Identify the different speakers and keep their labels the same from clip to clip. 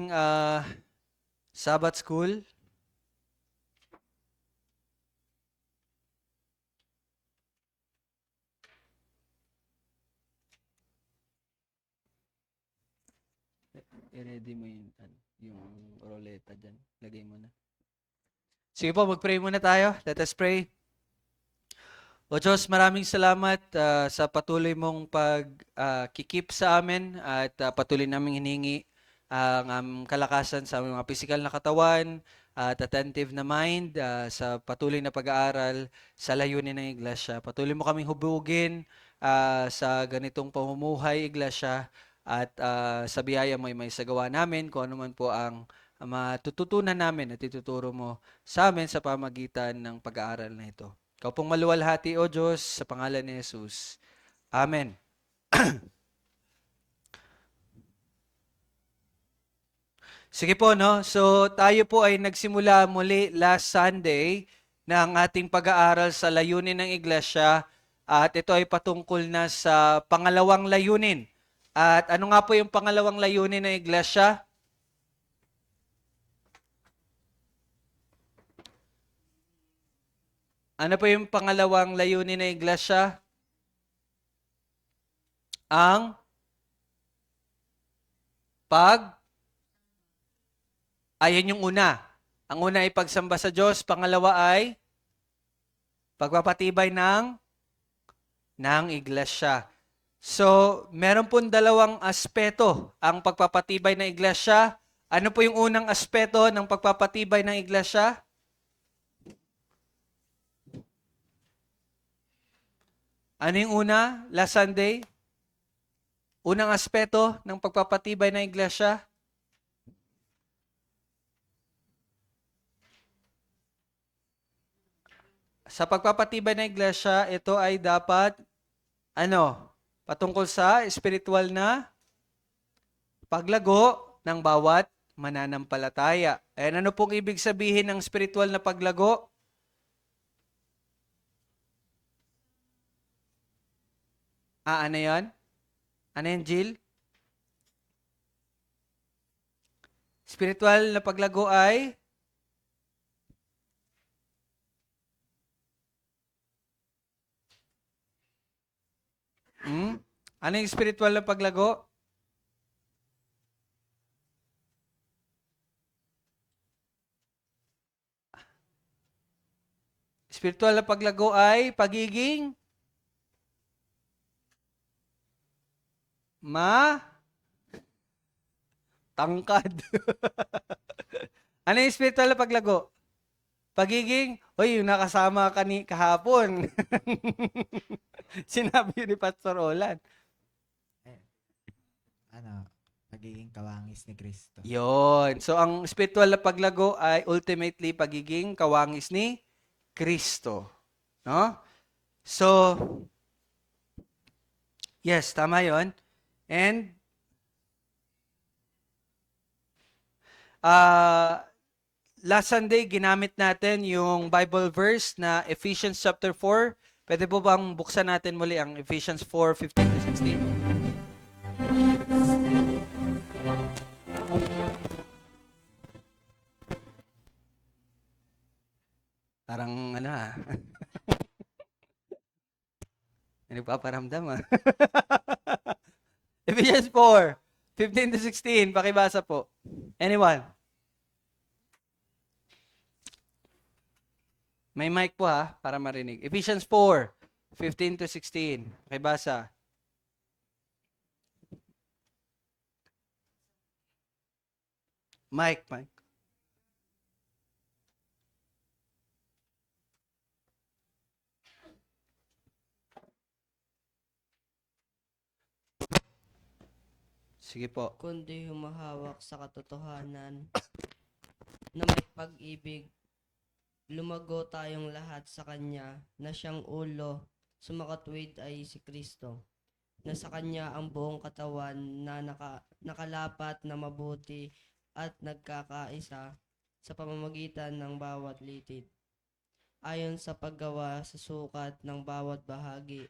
Speaker 1: uh, Sabbath School. I-ready mo yung roleta dyan. Lagay mo na. Sige po, mag-pray muna tayo. Let us pray. O Diyos, maraming salamat sa patuloy mong pag-kikip sa amin at patuloy naming hiningi ang kalakasan sa aming mga pisikal na katawan at attentive na mind sa patuloy na pag-aaral sa layunin ng Iglesia. Patuloy mo kaming hubugin sa ganitong pamumuhay, Iglesia, at sa biyaya mo ay may sagawa namin kung ano man po ang matututunan namin at ituturo mo sa amin sa pamagitan ng pag-aaral na ito. Ikaw pong maluwalhati, O Diyos, sa pangalan ni Jesus. Amen. Sige po, no? So, tayo po ay nagsimula muli last Sunday ng ating pag-aaral sa layunin ng Iglesia at ito ay patungkol na sa pangalawang layunin. At ano nga po yung pangalawang layunin ng Iglesia? Ano po yung pangalawang layunin ng Iglesia? Ang ayan yung una. Ang una ay pagsamba sa Diyos. Pangalawa ay pagpapatibay ng Iglesia. So, meron pong dalawang aspeto ang pagpapatibay ng Iglesia. Ano po yung unang aspeto ng pagpapatibay ng Iglesia? Ano yung una? Last Sunday? Unang aspeto ng pagpapatibay ng Iglesia? Sa pagpapatibay ng Iglesia, ito ay dapat, patungkol sa spiritual na paglago ng bawat mananampalataya. And ano pong ibig sabihin ng spiritual na paglago? Ano yan? Ano yan, Jill? Spiritual na paglago ay ano yung spiritual na paglago? Spiritual na paglago ay pagiging tangkad. Ano yung spiritual na paglago? Pagiging, yung nakasama ka ni kahapon. Sinabi ni Pastor Olan.
Speaker 2: Pagiging kawangis ni Kristo.
Speaker 1: Yon. So, ang spiritual na paglago ay ultimately pagiging kawangis ni Kristo. No? So, yes, tama yon. And, last Sunday, ginamit natin yung Bible verse na Ephesians chapter 4. Pwede po bang buksan natin muli ang Ephesians 4:15-16? Parang nagpaparamdam Ephesians 4:15-16, pakibasa po. Anyone? May mic po para marinig. Ephesians 4:15-16, pakibasa. Mic. Sige po.
Speaker 3: Kundi humahawak sa katotohanan na may pag-ibig, lumago tayong lahat sa Kanya na siyang ulo, sumakatwid ay si Kristo, na sa Kanya ang buong katawan na nakalapat na mabuti at nagkakaisa sa pamamagitan ng bawat litid. Ayon sa paggawa sa sukat ng bawat bahagi,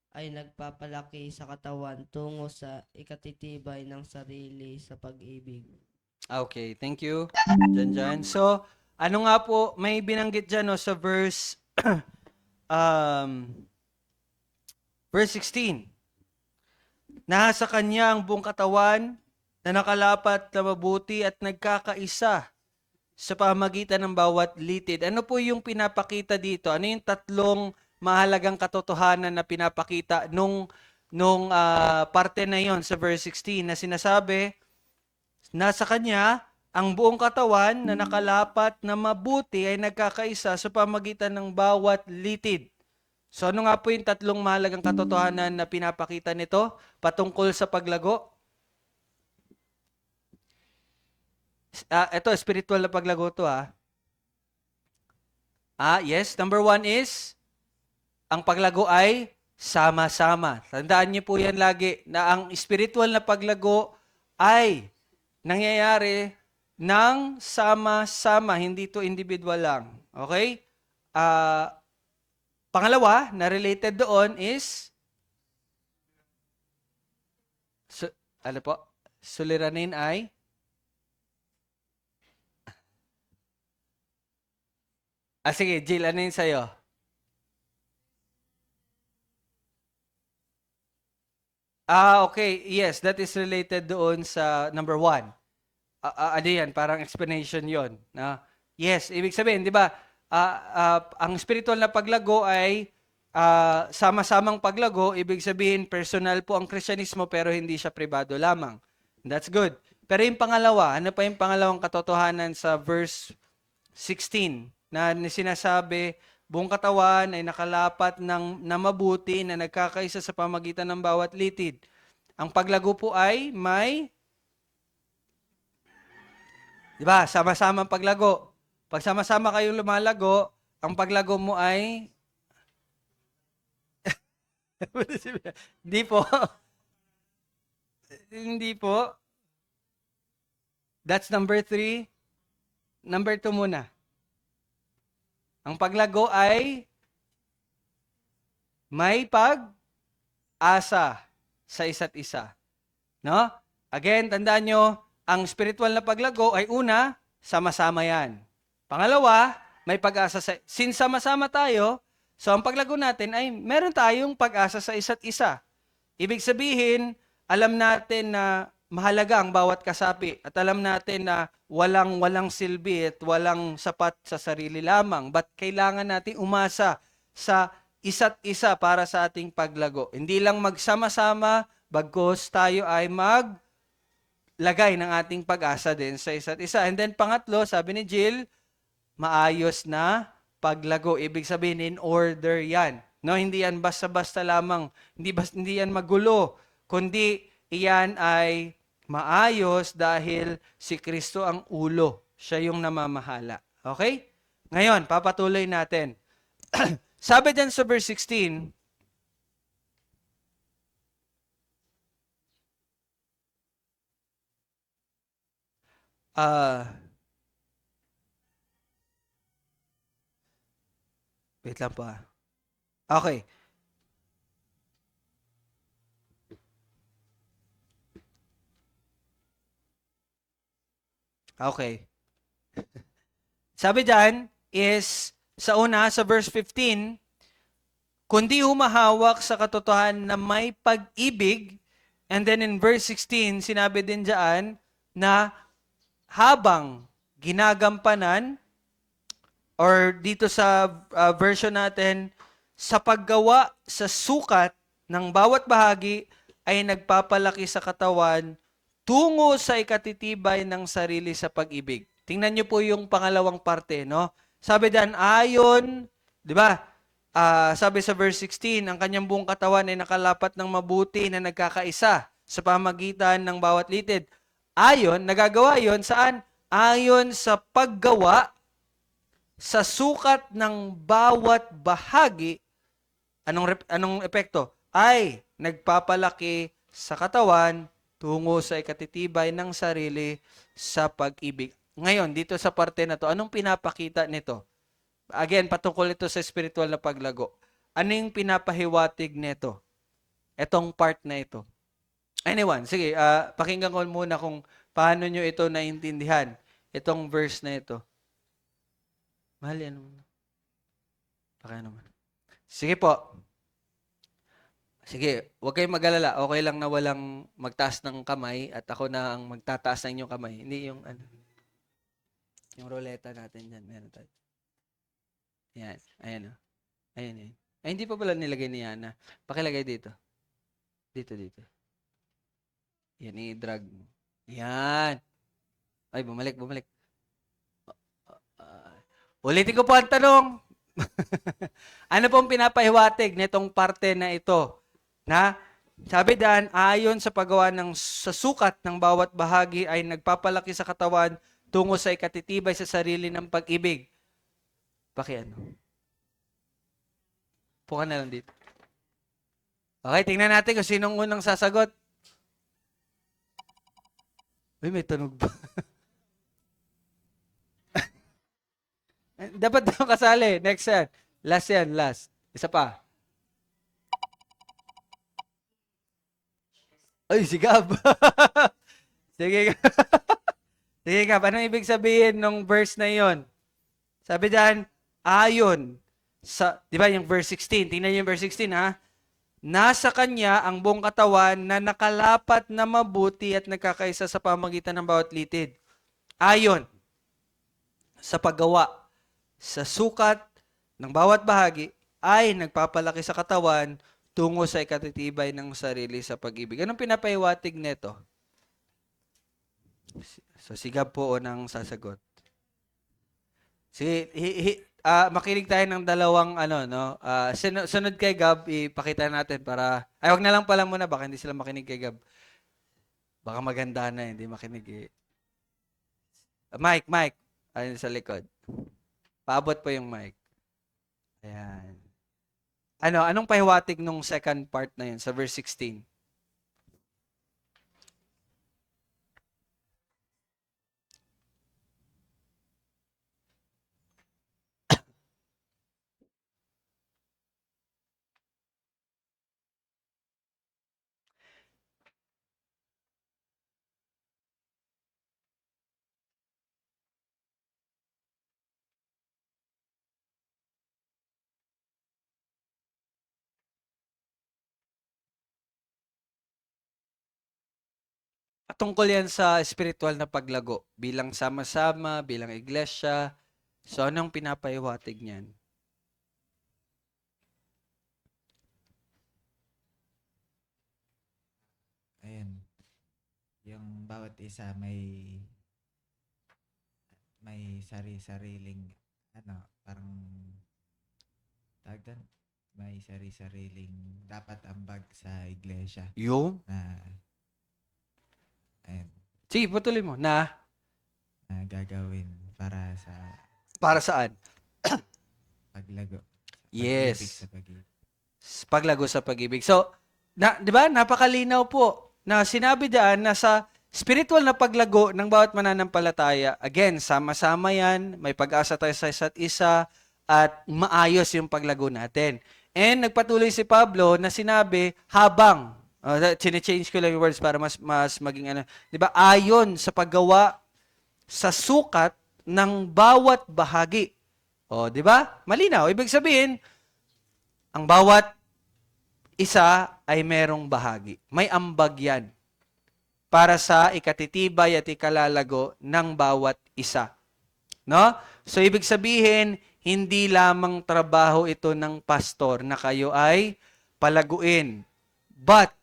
Speaker 3: ay nagpapalaki sa katawan tungo sa ikatitibay ng sarili sa pag-ibig.
Speaker 1: Okay, thank you. Jan. So, ano nga po, may binanggit dyan no, sa um, verse 16. Nasa kanya ang buong katawan na nakalapat na mabuti at nagkakaisa sa pamagitan ng bawat litid. Ano po yung pinapakita dito? Ano yung tatlong mahalagang katotohanan na pinapakita nung parte na yon sa verse 16 na sinasabi, nasa kanya ang buong katawan na nakalapat na mabuti ay nagkakaisa sa pamagitan ng bawat litid. So ano nga po yung tatlong mahalagang katotohanan na pinapakita nito patungkol sa paglago? Ito, spiritual na paglago to yes. Number 1 is, ang paglago ay sama-sama. Tandaan niyo po yan lagi na ang spiritual na paglago ay nangyayari ng sama-sama, hindi to individual lang. Okay? Pangalawa, na related doon is, ano po? Suliranin ay? Sige, Jill, ano yun sa'yo? Okay. Yes, that is related doon sa number 1. Ano yan? Parang explanation yon. Yes, ibig sabihin, di ba, ang spiritual na paglago ay sama-samang paglago, ibig sabihin, personal po ang Kristyanismo pero hindi siya pribado lamang. That's good. Pero yung pangalawa, ano pa yung pangalawang katotohanan sa verse 16 na sinasabi, buong katawan ay nakalapat na mabuti na nagkakaisa sa pamagitan ng bawat litid. Ang paglago po ay may, di ba, sama-sama ang paglago. Pag sama-sama kayong lumalago, ang paglago mo ay, hindi po. Hindi po. That's number 3. Number 2 muna. Ang paglago ay may pag-asa sa isa't isa. No? Again, tandaan nyo, ang spiritual na paglago ay una, sama-sama yan. Pangalawa, may pag-asa sa... Since sama-sama tayo, so ang paglago natin ay meron tayong pag-asa sa isa't isa. Ibig sabihin, alam natin na mahalaga ang bawat kasapi at alam natin na walang silbi at walang sapat sa sarili lamang. But kailangan natin umasa sa isa't isa para sa ating paglago. Hindi lang magsama-sama, bagkus tayo ay maglagay ng ating pag-asa din sa isa't isa. And then pangatlo, sabi ni Jill, maayos na paglago. Ibig sabihin, in order yan. No, hindi yan basta-basta lamang. Hindi yan magulo. Kundi iyan ay maayos dahil si Kristo ang ulo. Siya yung namamahala. Okay? Ngayon, papatuloy natin. Sabi dyan sa verse 16, wait lang po Okay. Okay. Sabi dyan is, sa una, sa verse 15, kundi humahawak sa katotohanan na may pag-ibig, and then in verse 16, sinabi din dyan na habang ginagampanan, or dito sa version natin, sa paggawa sa sukat ng bawat bahagi ay nagpapalaki sa katawan tungo sa ikatitibay ng sarili sa pag-ibig. Tingnan niyo po yung pangalawang parte, no? Sabi diyan, ayon, di ba? Sabi sa verse 16, ang kanyang buong katawan ay nakalapat ng mabuti na nagkakaisa sa pamagitan ng bawat litid. Ayon, nagagawa yon saan? Ayon sa paggawa sa sukat ng bawat bahagi, anong epekto? Ay nagpapalaki sa katawan tungo sa ikatitibay ng sarili sa pag-ibig. Ngayon, dito sa parte na to, anong pinapakita nito? Again, patungkol ito sa spiritual na paglago. Ano yung pinapahiwatig nito? Etong part na ito. Anyone, sige, pakinggan ko muna kung paano nyo ito naintindihan? Itong verse na ito. Mahal yan. Pakaya naman. Sige po. Sige, huwag kayong mag-alala. Okay lang na walang magtaas ng kamay at ako na ang magtataas ng inyong kamay. Hindi yung ano. Yung ruleta natin dyan. Meron tayo. Yan. Ayan o. Ayan eh. Ay, hindi pa pala nilagay ni Yana. Pakilagay dito. Dito. Yan, i-drag mo. Yan. Ay, bumalik. Ulitin ko po ang tanong. Ano pong pinapahiwatig nitong parte na ito? Na sabi dyan, ayon sa paggawa sa sukat ng bawat bahagi ay nagpapalaki sa katawan tungo sa ikatitibay sa sarili ng pag-ibig. Pakiano? Puka na lang dito. Okay, tingnan natin kung sinong unang sasagot. Uy, may tunog ba? Dapat daw kasali. Next yan. Last. Isa pa. Ay, si Gab. Sige, Gab. Sige, Gab. Anong ibig sabihin ng verse na yon? Sabi dyan, ayon sa, di ba yung verse 16? Tingnan yung verse 16, ha? Nasa kanya ang buong katawan na nakalapat na mabuti at nagkakaisa sa pamagitan ng bawat litid. Ayon sa paggawa sa sukat ng bawat bahagi ay nagpapalaki sa katawan tungo sa ikatitibay ng sarili sa pag-ibig. Anong pinapahiwatig nito? So, si Gab po unang sasagot. Makinig tayo ng dalawang sunod kay Gab, ipakita natin para, ay wag na lang pala muna, baka hindi sila makinig kay Gab. Baka maganda na, hindi makinig eh. Mike, ayun sa likod. Paabot po yung mic. Ayan. Anong pahiwatig nung second part na yun sa verse 16? Tungkol yan sa spiritual na paglago bilang sama-sama, bilang iglesia. So, anong pinapahiwatig niyan?
Speaker 2: Ayun. Yung bawat isa may sari-sariling parang tawag doon, may sari-sariling dapat ambag sa iglesia
Speaker 1: Yung?
Speaker 2: na ayun,
Speaker 1: Sige, patuloy mo. Na
Speaker 2: gagawin
Speaker 1: para saan?
Speaker 2: paglago.
Speaker 1: Yes.
Speaker 2: Sa pag-ibig.
Speaker 1: Paglago sa pag-ibig. So, di ba? Napakalinaw po na sinabi dyan na sa spiritual na paglago ng bawat mananampalataya, again, sama-sama yan, may pag-asa tayo sa isa't isa, at maayos yung paglago natin. And nagpatuloy si Pablo na sinabi, habang, chine-change ko lang yung words para mas maging di ba? Ayon sa paggawa sa sukat ng bawat bahagi. Di ba? Malinaw. Ibig sabihin, ang bawat isa ay merong bahagi. May ambag yan para sa ikatitibay at ikalalago ng bawat isa. No? So, ibig sabihin, hindi lamang trabaho ito ng pastor na kayo ay palaguin. But,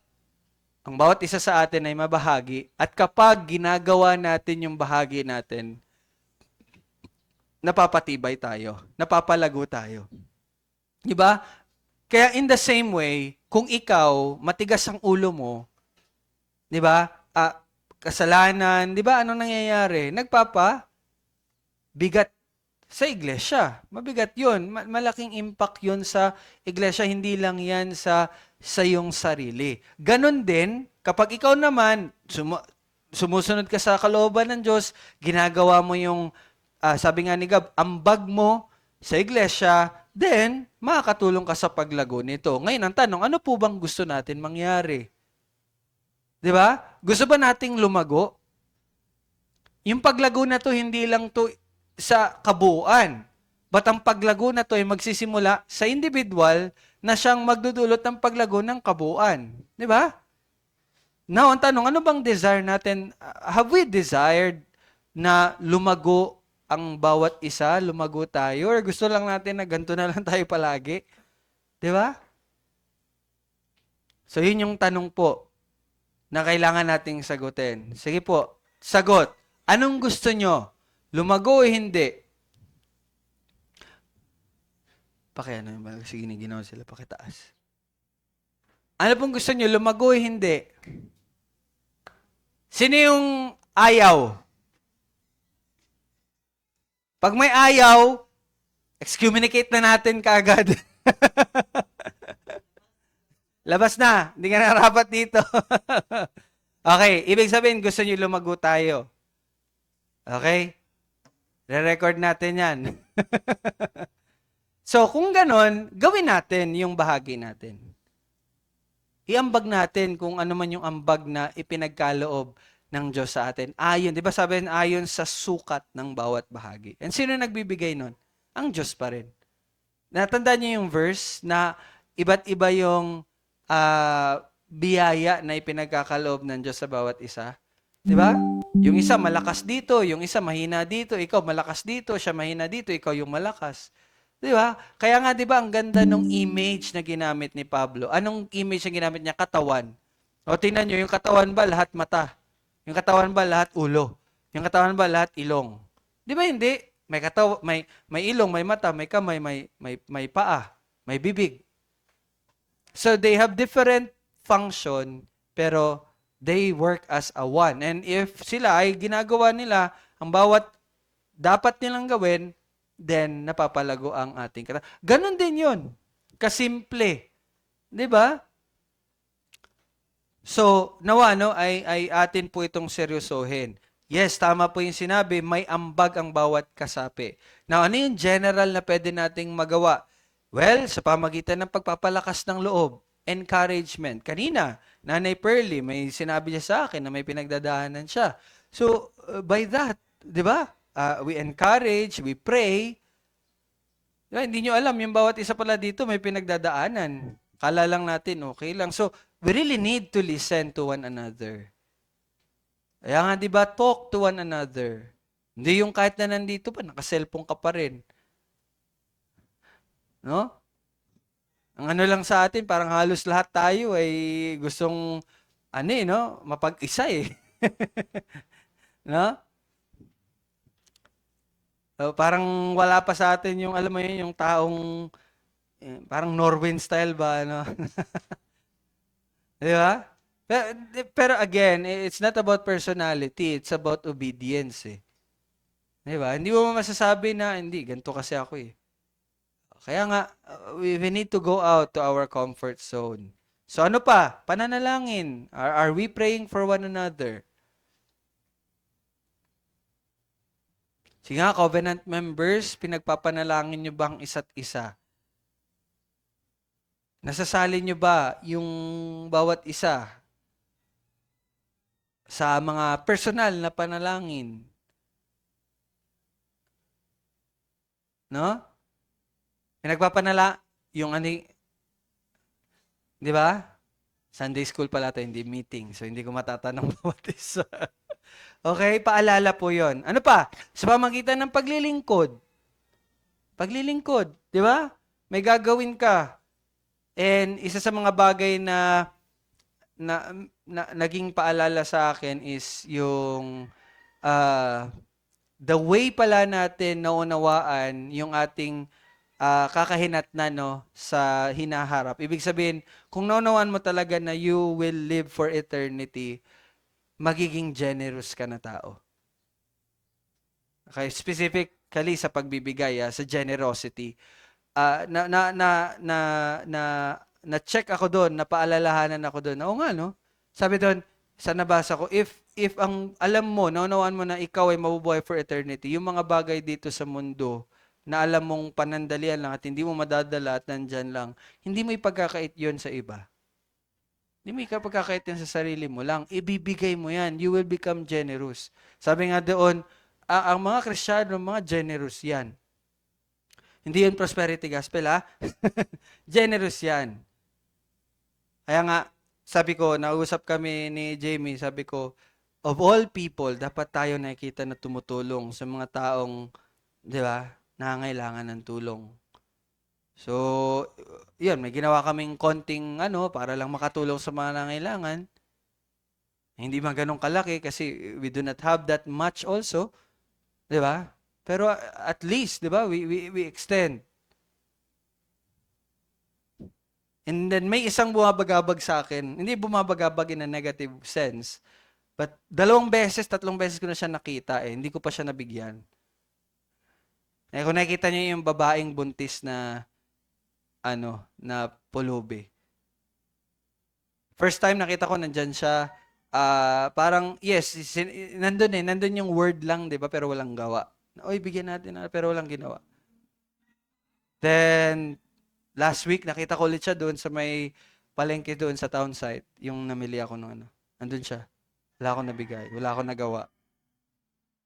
Speaker 1: ang bawat isa sa atin ay mabahagi. At kapag ginagawa natin yung bahagi natin, napapatibay tayo. Napapalago tayo. Diba? Kaya in the same way, kung ikaw, matigas ang ulo mo, diba? Kasalanan, diba? Ano nangyayari? Bigat sa iglesia. Mabigat yun. Malaking impact yun sa iglesia. Hindi lang yan sa iyong sarili. Ganon din, kapag ikaw naman, sumusunod ka sa kalooban ng Diyos, ginagawa mo yung, sabi nga ni Gab, ambag mo sa iglesia, then, makakatulong ka sa paglago nito. Ngayon, ang tanong, ano po bang gusto natin mangyari? Di ba? Gusto ba nating lumago? Yung paglago na to, hindi lang to sa kabuuan. But ang paglago na to ay magsisimula sa individual na siyang magdudulot ng paglago ng kabuuan. Di ba? Now, ang tanong, ano bang desire natin? Have we desired na lumago ang bawat isa, lumago tayo? Or gusto lang natin na ganito na lang tayo palagi? Di ba? So, yun yung tanong po na kailangan nating sagutin. Sige po, sagot. Anong gusto nyo? Lumago o hindi? Pakiano yung sige, ginawa sila, pakitaas. Ano pong gusto nyo? Lumago o hindi? Sino yung ayaw? Pag may ayaw, excommunicate na natin kaagad. Labas na. Hindi ka narapat dito. Okay, ibig sabihin, gusto nyo lumago tayo. Okay? Re-record natin yan. So, kung ganon, gawin natin yung bahagi natin. Iambag natin kung ano man yung ambag na ipinagkaloob ng Diyos sa atin. Ayon, di ba sabi ayon sa sukat ng bawat bahagi. And sino nagbibigay nun? Ang Diyos pa rin. Natandaan niyo yung verse na iba't iba yung biyaya na ipinagkakaloob ng Diyos sa bawat isa. Di ba? Yung isa malakas dito, yung isa mahina dito, ikaw malakas dito, siya mahina dito, ikaw yung malakas. Di ba? Kaya nga, di ba, ang ganda nung image na ginamit ni Pablo. Anong image na ginamit niya? Katawan. O, tingnan nyo, yung katawan ba lahat mata? Yung katawan ba lahat ulo? Yung katawan ba lahat ilong? Di ba hindi? May ilong, may mata, may kamay, may paa, may bibig. So, they have different function, pero they work as a one. And if sila ay ginagawa nila, ang bawat dapat nilang gawin, then napapalago ang ating katawan. Ganon din yun. Kasimple. Di ba? So, nawa, no, ay atin po itong seryosohin. Yes, tama po yung sinabi, may ambag ang bawat kasapi. Now, ano yung general na pwede nating magawa? Well, sa pamagitan ng pagpapalakas ng loob, encouragement. Kanina, Nanay Pearly, may sinabi niya sa akin na may pinagdadaanan siya. So, by that, di ba? We encourage, we pray. Diba? Hindi nyo alam, yung bawat isa pala dito may pinagdadaanan. Kala lang natin, okay lang. So, we really need to listen to one another. Kaya nga, di ba, talk to one another. Hindi yung kahit na nandito pa, naka-cellphone ka pa rin. No? Ang ano lang sa atin, parang halos lahat tayo ay gustong, no? Mapag-isa eh. No? Parang wala pa sa atin yung, alam mo yun, yung taong, parang Norwin style ba, ano? Di ba? Pero again, it's not about personality, it's about obedience eh. Di ba? Hindi mo masasabi na, hindi, ganito kasi ako eh. Kaya nga, we need to go out to our comfort zone. So ano pa? Pananalangin. Are we praying for one another? Sige nga, covenant members, pinagpapanalangin nyo ba ang isa't isa? Nasasali nyo ba yung bawat isa sa mga personal na panalangin? No? Pinagpapanala, yung di ba? Sunday school pala ito, hindi meeting. So, hindi ko matatanong bawat isa. Okay, paalala po yon. Ano pa? Sa pamagitan ng paglilingkod. Paglilingkod, di ba? May gagawin ka. And isa sa mga bagay na naging paalala sa akin is yung the way pala natin naunawaan yung ating kakahinatnan no, sa hinaharap. Ibig sabihin, kung naunawaan mo talaga na you will live for eternity, magiging generous ka na tao. Okay, specifically sa pagbibigay, sa generosity. Na-check ako doon, napaalalahanan ako doon. Oo nga, no? Sabi doon, sa nabasa ko, if ang alam mo, naunawaan mo na ikaw ay mabubuhay for eternity, yung mga bagay dito sa mundo, na alam mong panandalian lang at hindi mo madadala at nandyan lang, hindi mo ipagkakait yon sa iba. Hindi mo ikapagkakait yan sa sarili mo lang. Ibibigay mo yan. You will become generous. Sabi nga doon, ang mga Kristiyano, mga generous yan. Hindi yun prosperity gospel, ha? Generous yan. Kaya nga, sabi ko, nausap kami ni Jamie, sabi ko, of all people, dapat tayo nakikita na tumutulong sa mga taong, di ba, nangangailangan ng tulong. So, yun, may ginawa kaming konting para lang makatulong sa mga nangangailangan. Hindi man ganun kalaki kasi we do not have that much also, di ba? Pero at least, di ba, we extend. And then may isang bumabagabag sa akin. Hindi bumabagabag in a negative sense. But 2 beses, 3 beses ko na siya nakita eh. Hindi ko pa siya nabigyan. Eh, kung nakikita niyo yung babaeng buntis na na pulubi. First time nakita ko nandyan siya, parang yes, nandun yung word lang, 'di ba? Pero walang gawa. Oy, bigyan natin pero walang ginawa. Then last week, nakita ko ulit siya doon sa may palengke doon sa town site. Yung namili ako ng Andun siya. Wala akong nabigay. Wala akong nagawa.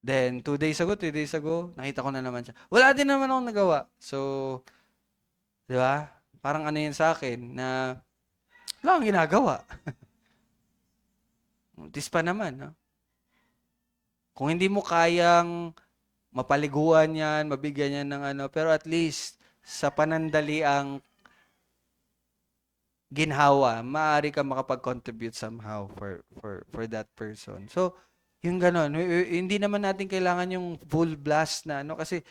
Speaker 1: Then, 2 days ago, 3 days ago, nakita ko na naman siya. Wala din naman akong nagawa. So, di ba? Parang yan sa akin na wala akong ginagawa. Tis pa naman, no? Kung hindi mo kayang mapaliguan yan, mabigyan yan ng pero at least sa panandaliang ginhawa, maaari ka makapag-contribute somehow for that person. So, yung ganon, hindi naman natin kailangan yung full blast na kasi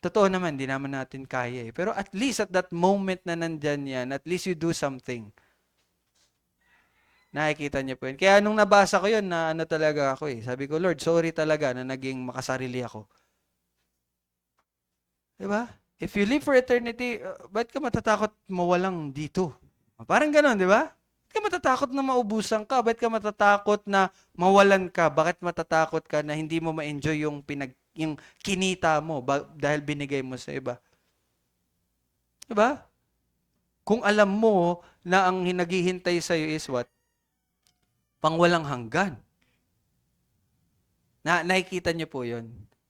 Speaker 1: totoo naman, hindi naman natin kaya eh. Pero at least at that moment na nandyan yan, at least you do something. Nakikita niyo po yun. Kaya nung nabasa ko yun, na talaga ako eh. Sabi ko, Lord, sorry talaga na naging makasarili ako. Diba? If you live for eternity, ba't ka matatakot mawalang dito? Parang ganon, di ba? Ba't ka matatakot na maubusan ka? Ba't ka matatakot na mawalan ka? Bakit matatakot ka na hindi mo ma-enjoy yung kinita mo dahil binigay mo sa iba? Di ba? Kung alam mo na ang naghihintay sa'yo is what? Pangwalang hanggan. Nakikita niyo po yun.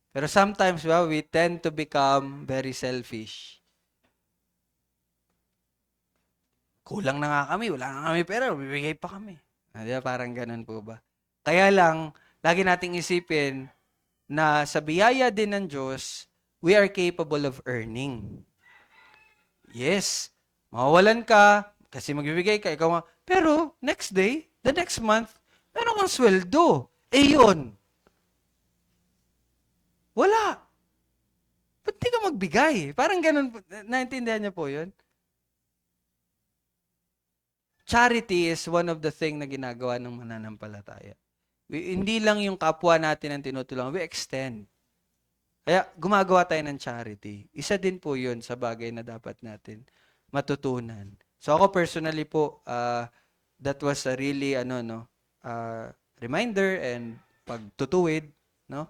Speaker 1: Pero sometimes, we tend to become very selfish. Kulang na nga kami, wala na kami pera, bibigay pa kami. Diba? Parang ganun po ba? Kaya lang, lagi nating isipin na sa biyaya din ng Diyos, we are capable of earning. Yes, mawawalan ka, kasi magbibigay ka, ikaw nga, pero next day, the next month, meron kang sweldo. Yun. Wala. Ba't di ka magbigay? Parang ganun, naintindihan niyo po yun? Charity is one of the thing na ginagawa ng mananampalataya. Hindi lang yung kapwa natin ang tinutulungan, we extend. Kaya gumagawa tayo ng charity. Isa din po yun sa bagay na dapat natin matutunan. So ako personally po, that was a really reminder and pagtutuwid, no?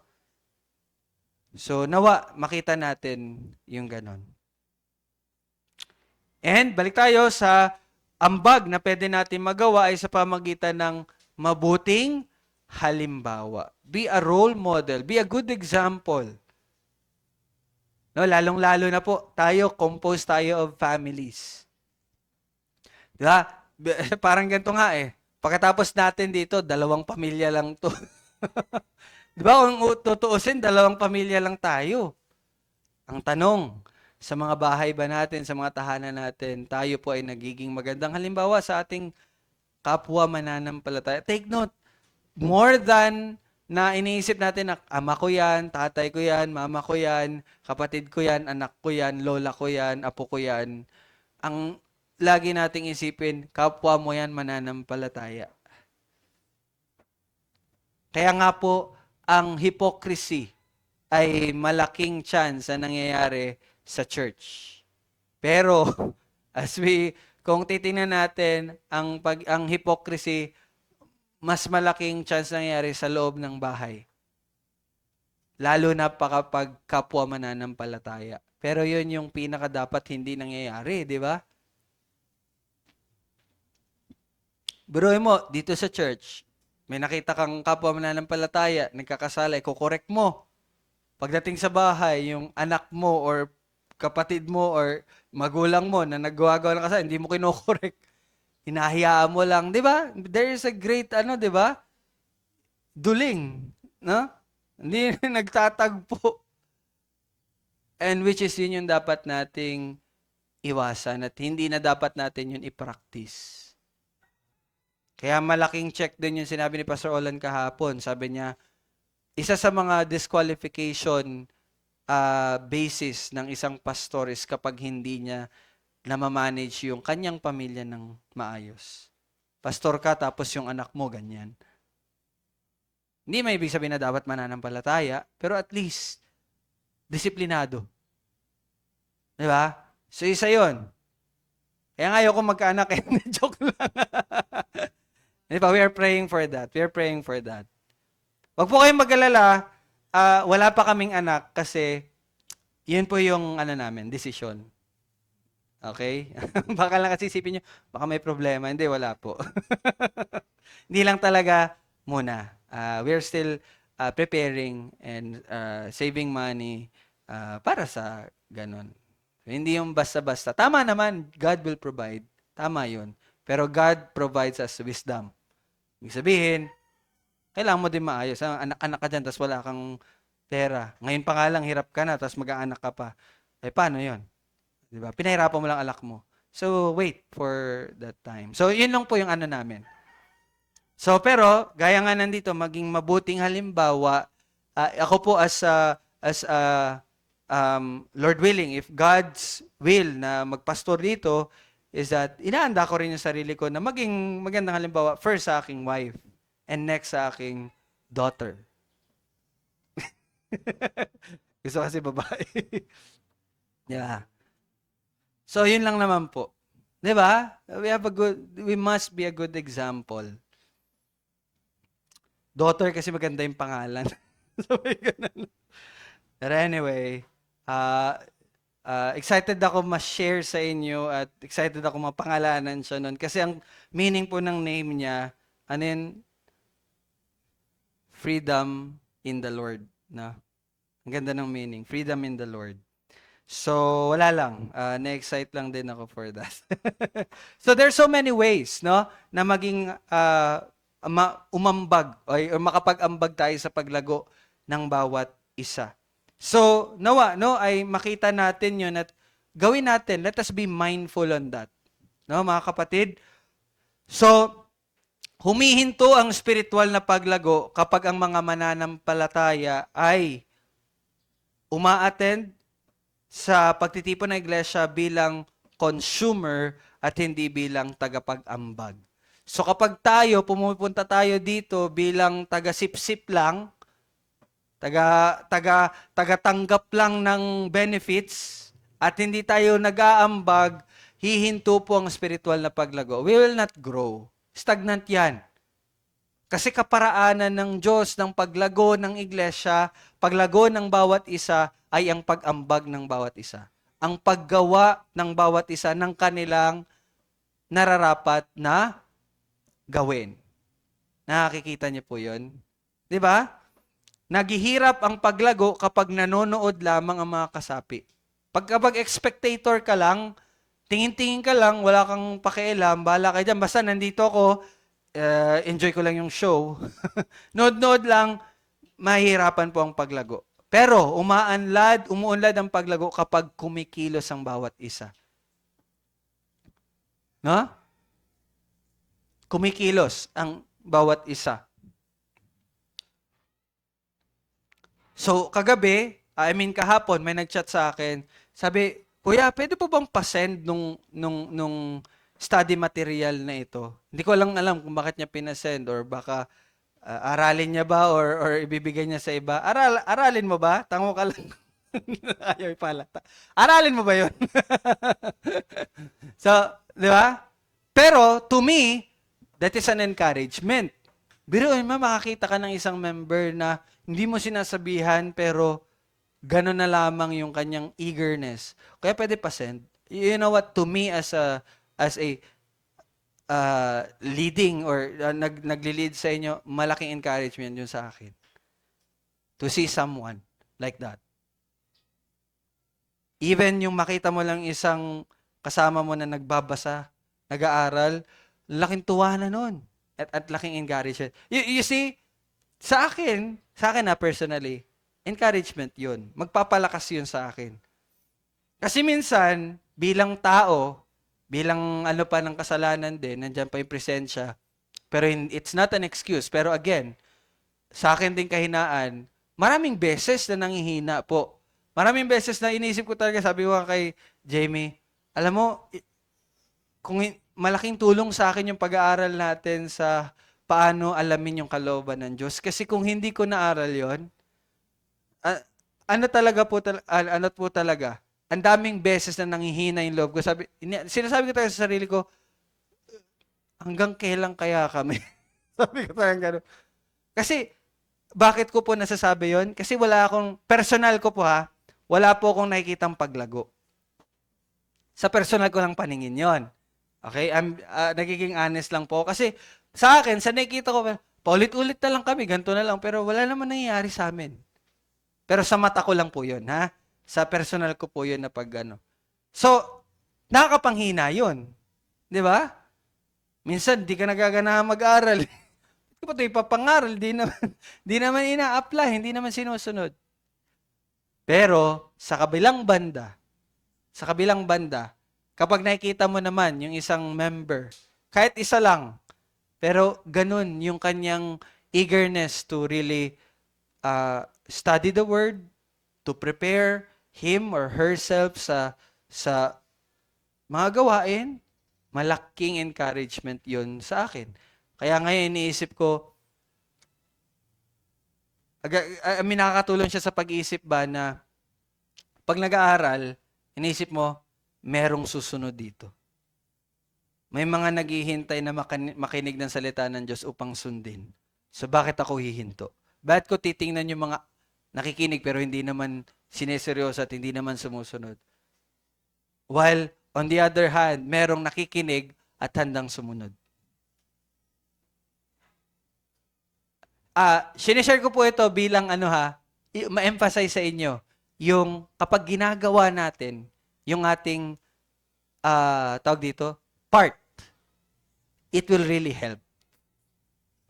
Speaker 1: So nawa makita natin yung ganon. And balik tayo sa ambag na pwede natin magawa ay sa pamagitan ng mabuting halimbawa. Be a role model. Be a good example. No, lalong-lalo na po, composed tayo of families. Diba? Parang ganito nga eh. Pagkatapos natin dito, 2 pamilya lang to. Diba? Kung tutuusin, 2 pamilya lang tayo. Ang tanong, sa mga bahay ba natin, sa mga tahanan natin, tayo po ay nagiging magandang halimbawa sa ating kapwa mananampalataya. Take note, more than na iniisip natin na ama ko yan, tatay ko yan, mama ko yan, kapatid ko yan, anak ko yan, lola ko yan, apo ko yan. Ang lagi nating isipin, kapwa mo yan mananampalataya. Kaya nga po, ang hypocrisy ay malaking chance na nangyayari sa church. Pero kung titingnan natin ang hypocrisy, mas malaking chance nangyayari sa loob ng bahay. Lalo na kapag kapwa mananampalataya. Pero yun yung pinaka dapat hindi nangyayari, di ba? Biruin mo, dito sa church, may nakita kang kapwa mananampalataya, nagkakasala, kukorek mo. Pagdating sa bahay, yung anak mo or kapatid mo or magulang mo na naggawa-gawa ng kasalanan, hindi mo kinokorek. Hinahayaan mo lang, di ba? There is a great, di ba? Duling, no? Hindi nagtatagpo. And which is yun yung dapat nating iwasan at hindi na dapat natin yun i-practice. Kaya malaking check din yung sinabi ni Pastor Olan kahapon. Sabi niya, isa sa mga disqualification basis ng isang pastor is kapag hindi niya namamanage yung kanyang pamilya ng maayos. Pastor ka, tapos yung anak mo, ganyan. Hindi may ibig sabihin na dapat mananampalataya, pero at least, disiplinado. Di ba? So, isa yun. Kaya nga ayoko magkaanak eh. Joke lang. Di ba? We are praying for that. We are praying for that. Wag po kayong mag-alala. Wala pa kaming anak kasi yun po yung namin, desisyon. Okay? Baka lang kasi isipin nyo, baka may problema. Hindi, wala po. Hindi lang talaga muna. We're still preparing and saving money para sa ganun. Hindi yung basta-basta. Tama naman, God will provide. Tama yun. Pero God provides us wisdom. Ibig sabihin, kailangan mo din maayos. Anak-anak ka dyan, tapos wala kang pera. Ngayon pa nga lang, hirap ka na, tapos mag-aanak ka pa. Eh, paano yun? Diba? Pinahirapan mo lang alak mo. So, wait for that time. So, yun lang po yung namin. So, pero, gaya nga nandito, maging mabuting halimbawa, ako po as Lord willing, if God's will na magpastor dito, is that inaanda ko rin yung sarili ko na maging magandang halimbawa first sa aking wife and next sa aking daughter. Gusto kasi babae. Yeah. So, yun lang naman po. 'Di ba? We must be a good example. Daughter kasi maganda yung pangalan. So, may ganun. But anyway, excited ako ma-share sa inyo at excited ako mapangalanan siya nun. Kasi ang meaning po ng name niya, freedom in the Lord. No? Ang ganda ng meaning, freedom in the Lord. So, wala lang. Na-excite lang din ako for that. So, there's so many ways, no, na maging umambag o makapag-ambag tayo sa paglago ng bawat isa. So, nawa, no, ay makita natin yun at gawin natin. Let us be mindful on that. No, mga kapatid? So, humihinto ang spiritual na paglago kapag ang mga mananampalataya ay uma-attend sa pagtitipon ng iglesia bilang consumer at hindi bilang tagapag-ambag. So kapag pumupunta tayo dito bilang taga-sip-sip lang, taga-tanggap lang ng benefits at hindi tayo nag-aambag, hihinto po ang spiritual na paglago. We will not grow. Stagnant yan. Kasi kaparaanan ng Diyos ng paglago ng iglesia, paglago ng bawat isa ay ang pag-ambag ng bawat isa. Ang paggawa ng bawat isa ng kanilang nararapat na gawin. Nakikita niyo po yun? 'Di ba? Naghihirap ang paglago kapag nanonood lamang ang mga kasapi. Kapag spectator ka lang, tingin-tingin ka lang, wala kang pakialam, bahala ka dyan, basta nandito ako, enjoy ko lang yung show. Nood-nood lang, mahirapan po ang paglago. Pero umuunlad ang paglago kapag kumikilos ang bawat isa. No? Kumikilos ang bawat isa. So, kahapon, may nag-chat sa akin. Sabi, Kuya, pwede po bang pasend nung study material na ito? Hindi ko lang alam kung bakit niya pinasend or baka aralin niya ba or ibibigay niya sa iba. Aralin mo ba? Tango ka lang. Ayaw pala. Aralin mo ba yun? So, di ba? Pero, to me, that is an encouragement. Biruin mo, makakita ka ng isang member na hindi mo sinasabihan pero gano'n na lamang yung kanyang eagerness. Kaya pwede pa send. You know what, to me as a leading or nagli-lead sa inyo, malaking encouragement yun sa akin. To see someone like that. Even yung makita mo lang isang kasama mo na nagbabasa, nag-aaral, laking tuwa na nun. At laking encouragement. You see, sa akin na personally, encouragement yun. Magpapalakas yun sa akin. Kasi minsan, bilang tao, bilang ano pa ng kasalanan din, nandyan pa yung presensya, pero it's not an excuse. Pero again, sa akin din kahinaan, maraming beses na nanghihina po. Maraming beses na iniisip ko talaga, sabi ko kay Jamie, alam mo, kung malaking tulong sa akin yung pag-aaral natin sa paano alamin yung kalooban ng Diyos. Kasi kung hindi ko naaral yon, ano po talaga, ang daming beses na nanghihina yung loob ko. Sinasabi ko talaga sa sarili ko, hanggang kailan kaya kami? Sabi ko talaga gano'n. Kasi, bakit ko po nasasabi yon? Kasi personal ko po wala po akong nakikitang paglago. Sa personal ko lang paningin yon. Okay? Nagiging honest lang po. Kasi, sa akin, sa nakikita ko, paulit-ulit na lang kami, ganito na lang, pero wala naman nangyayari sa amin. Pero sa mata ko lang po yun, Sa personal ko po yun na So, nakakapanghina yun. Di ba? Minsan, di ka nagaganahan mag-aral. Di ba ito ipapangaral? Di naman ina-apply, hindi naman sinusunod. Pero, sa kabilang banda, kapag nakikita mo naman yung isang member, kahit isa lang, pero ganun yung kanyang eagerness to really study the word, to prepare him or herself sa mga gawain, malaking encouragement yon sa akin. Kaya ngayon iniisip ko, nakakatulong siya sa pag-iisip ba na pag nag-aaral, iniisip mo, merong susunod dito. May mga naghihintay na makinig ng salita ng Diyos upang sundin. So bakit ako hihinto? Bakit ko titingnan yung mga nakikinig pero hindi naman sineseryoso at hindi naman sumusunod? While on the other hand, merong nakikinig at handang sumunod. Sinishare ko po ito bilang ma-emphasize sa inyo, yung kapag ginagawa natin, yung ating, tawag dito, part, it will really help.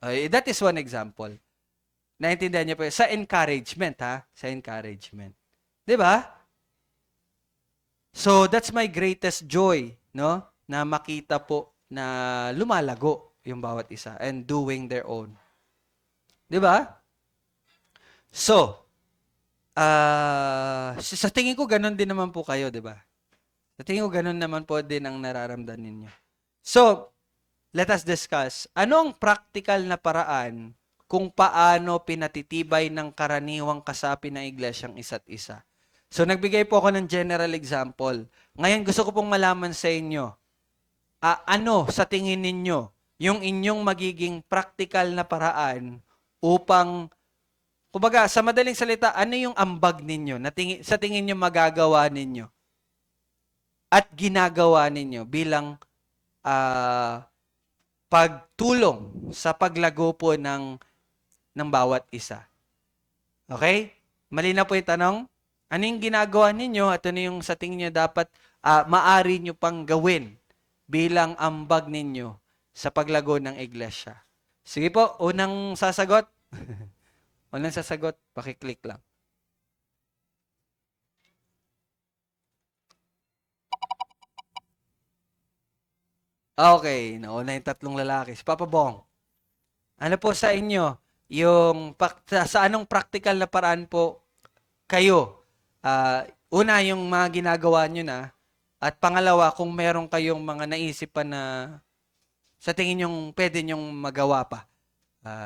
Speaker 1: That is one example. Naintindihan niyo po, sa encouragement, Sa encouragement. 'Di ba? So, that's my greatest joy, no? Na makita po na lumalago yung bawat isa and doing their own. 'Di ba? So, sa tingin ko ganun din naman po kayo, 'di ba? Sa tingin ko ganun naman po din ang nararamdaman ninyo. So, let us discuss, ano ang practical na paraan kung paano pinatitibay ng karaniwang kasapi ng iglesyang isa't isa? So, nagbigay po ako ng general example. Ngayon, gusto ko pong malaman sa inyo, ano sa tingin ninyo yung inyong magiging practical na paraan upang, kumbaga, sa madaling salita, ano yung ambag ninyo sa tingin nyo magagawa ninyo at ginagawa ninyo bilang pagtulong sa paglago po ng bawat isa. Okay? Malinaw po yung tanong? Ano yung ginagawa ninyo at ano yung sa tingin nyo dapat maari nyo pang gawin bilang ambag ninyo sa paglago ng iglesia? Sige po, unang sasagot. Unang sasagot, pakiclick lang. Okay, nauna yung tatlong lalaki. Si Papa Bong, ano po sa inyo, sa anong practical na paraan po kayo? Una, yung mga ginagawa nyo na, at pangalawa, kung meron kayong mga naisip pa na sa tingin nyong pwede nyong magawa pa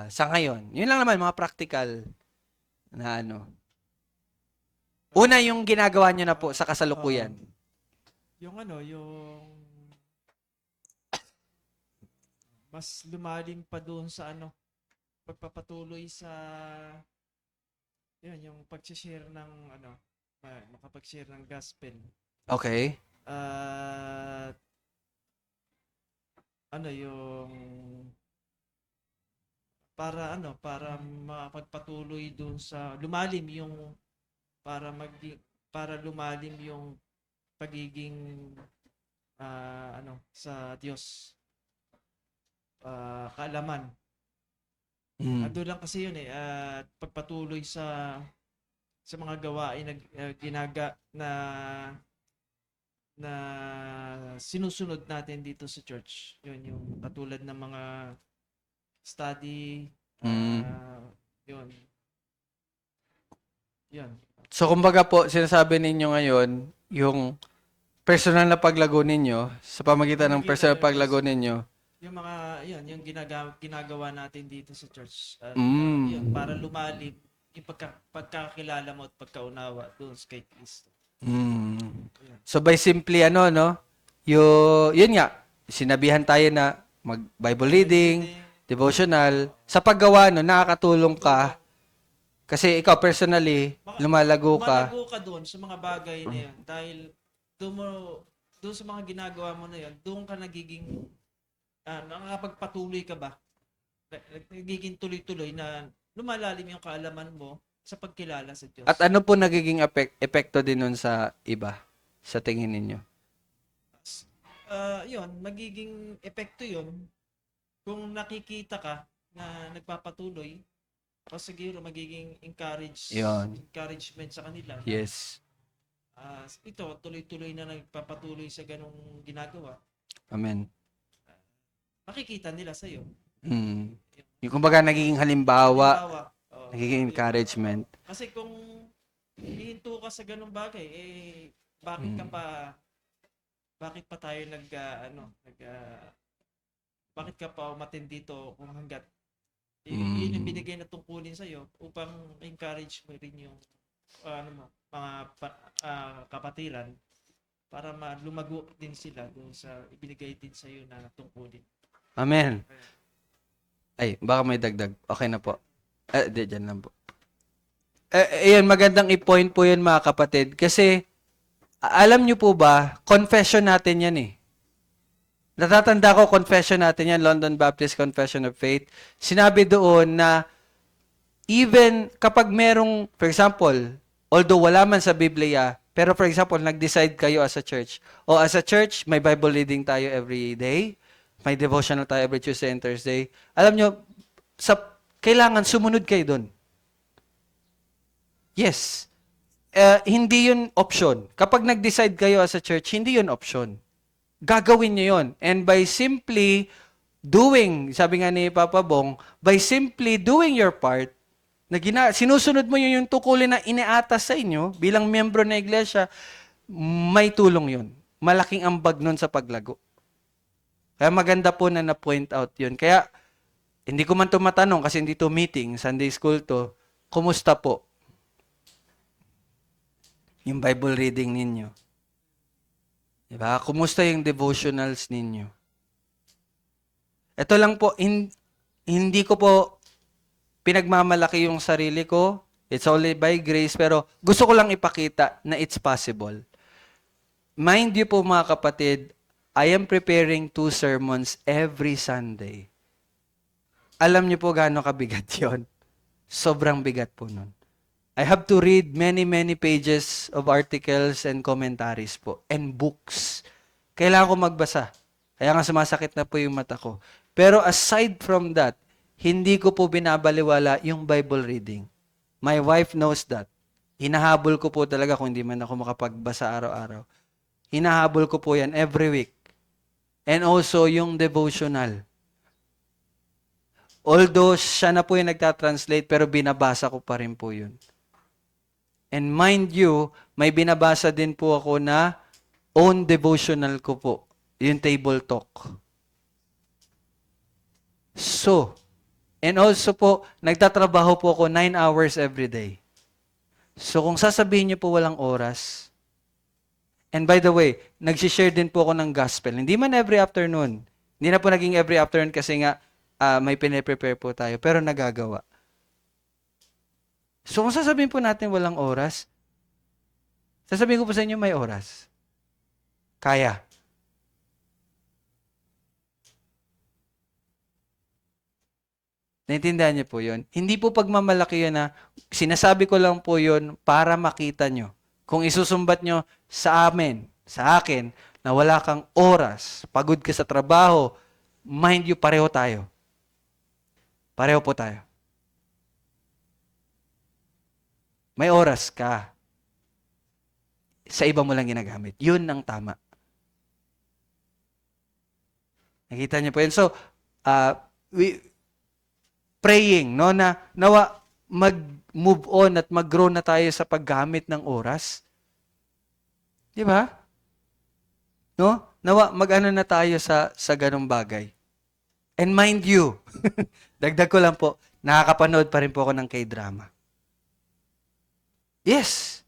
Speaker 1: sa ngayon. Yun lang naman, mga practical na Una, yung ginagawa nyo na po sa kasalukuyan.
Speaker 4: Yung mas lumalim pa doon sa pagpapatuloy sa yung pag-share ng makapag-share ng gospel.
Speaker 1: Okay.
Speaker 4: At ano yung para mapagpatuloy dun sa lumalim yung para mag para lumalim yung pagiging sa Diyos, kaalaman.
Speaker 1: Mm.
Speaker 4: Ando lang kasi yun at pagpatuloy sa mga gawain na na sinusunod natin dito sa church. Yun yung katulad ng mga study,
Speaker 1: Mm.
Speaker 4: yun. Yun.
Speaker 1: So kumbaga po, sinasabi ninyo ngayon, yung personal na paglago ninyo, sa pamagitan ng personal na paglago ninyo,
Speaker 4: Yung mga, yun, yung ginagawa natin dito sa church. At yun,
Speaker 1: mm,
Speaker 4: para lumalim yung pagkakilala mo at pagkaunawa doon kay Kristo.
Speaker 1: mm. So by simply no, yun nga, sinabihan tayo na mag-Bible reading, devotional, sa paggawa no, nakakatulong ka, kasi ikaw personally, lumalago ka.
Speaker 4: Lumalago ka doon sa mga bagay na yan. Dahil doon sa mga ginagawa mo na yan, doon ka nagiging, nakakapagpatuloy ka ba? Nagiging tuloy-tuloy na lumalalim yung kaalaman mo sa pagkilala sa Diyos.
Speaker 1: At ano po nagiging epekto din nun sa iba, sa tingin ninyo?
Speaker 4: Yun, magiging epekto yun kung nakikita ka na nagpapatuloy o siguro magiging
Speaker 1: Yun.
Speaker 4: encouragement sa kanila. Na,
Speaker 1: Yes.
Speaker 4: ito, tuloy-tuloy na nagpapatuloy sa ganong ginagawa.
Speaker 1: Amen.
Speaker 4: Makikita nila sa'yo.
Speaker 1: Mm. Yung kumbaga nagiging halimbawa,
Speaker 4: Halimbawa,
Speaker 1: nagiging encouragement.
Speaker 4: Kasi kung hihinto ka sa ganong bagay, bakit pa tayo bakit ka pa umattend dito kung hanggat yun yung binigay na tungkulin sa'yo upang encourage mo rin yung kapatiran para lumago din sila doon sa ibinigay din sa'yo na tungkulin.
Speaker 1: Amen. Ay, baka may dagdag. Okay na po. Dyan lang po. Ayan, magandang i-point po yun mga kapatid. Kasi, alam nyo po ba, confession natin yan eh. Natatanda ko, confession natin yan, London Baptist Confession of Faith. Sinabi doon na, even kapag merong, for example, although wala man sa Biblia, pero for example, nag-decide kayo as a church, o as a church, may Bible reading tayo every day, may devotional tayo every Tuesday and Thursday. Alam nyo, kailangan sumunod kayo doon. Yes. Hindi yun option. Kapag nag-decide kayo as a church, hindi yun option. Gagawin nyo yun. And by simply doing, sabi nga ni Papa Bong, by simply doing your part, sinusunod mo yun yung tukulin na iniatas sa inyo bilang miyembro ng iglesia, may tulong yun. Malaking ambag nun sa paglago. Kaya maganda po na na-point out yun. Kaya, hindi ko man ito matanong kasi hindi to meeting, Sunday school to, kumusta po yung Bible reading ninyo? Diba? Kumusta yung devotionals ninyo? Ito lang po, hindi ko po pinagmamalaki yung sarili ko. It's only by grace, pero gusto ko lang ipakita na it's possible. Mind you po mga kapatid, I am preparing 2 sermons every Sunday. Alam niyo po gaano kabigat yon? Sobrang bigat po nun. I have to read many, many pages of articles and commentaries po. And books. Kailangan ko magbasa. Kaya nga sumasakit na po yung mata ko. Pero aside from that, hindi ko po binabaliwala yung Bible reading. My wife knows that. Hinahabol ko po talaga kung hindi man ako makapagbasa araw-araw. Hinahabol ko po yan every week. And also yung devotional. Although siya na po yung nagtatranslate, pero binabasa ko pa rin po yun. And mind you, may binabasa din po ako na own devotional ko po. Yung table talk. So, and also po, nagtatrabaho po ako 9 hours every day. So, kung sasabihin niyo po walang oras, and by the way, nagsishare din po ako ng gospel. Hindi man every afternoon. Hindi na po naging every afternoon kasi nga may pine-prepare po tayo, pero nagagawa. So, kung sasabihin po natin walang oras, sasabihin ko po sa inyo may oras. Kaya. Naintindihan niyo po yun? Hindi po pagmamalaki yun na sinasabi ko lang po yun para makita nyo. Kung isusumbat nyo sa amin, sa akin, na wala kang oras, pagod ka sa trabaho, mind you, pareho tayo. Pareho po tayo. May oras ka. Sa iba mo lang ginagamit. Yun ang tama. Nakita niyo po yun. So, praying, no, na nawa mag-move on at mag-grow na tayo sa paggamit ng oras. Di ba? No? Nawa mag-ano na tayo sa ganung bagay. And mind you, dagdag ko lang po, nakakapanood pa rin po ako ng K-drama. Yes.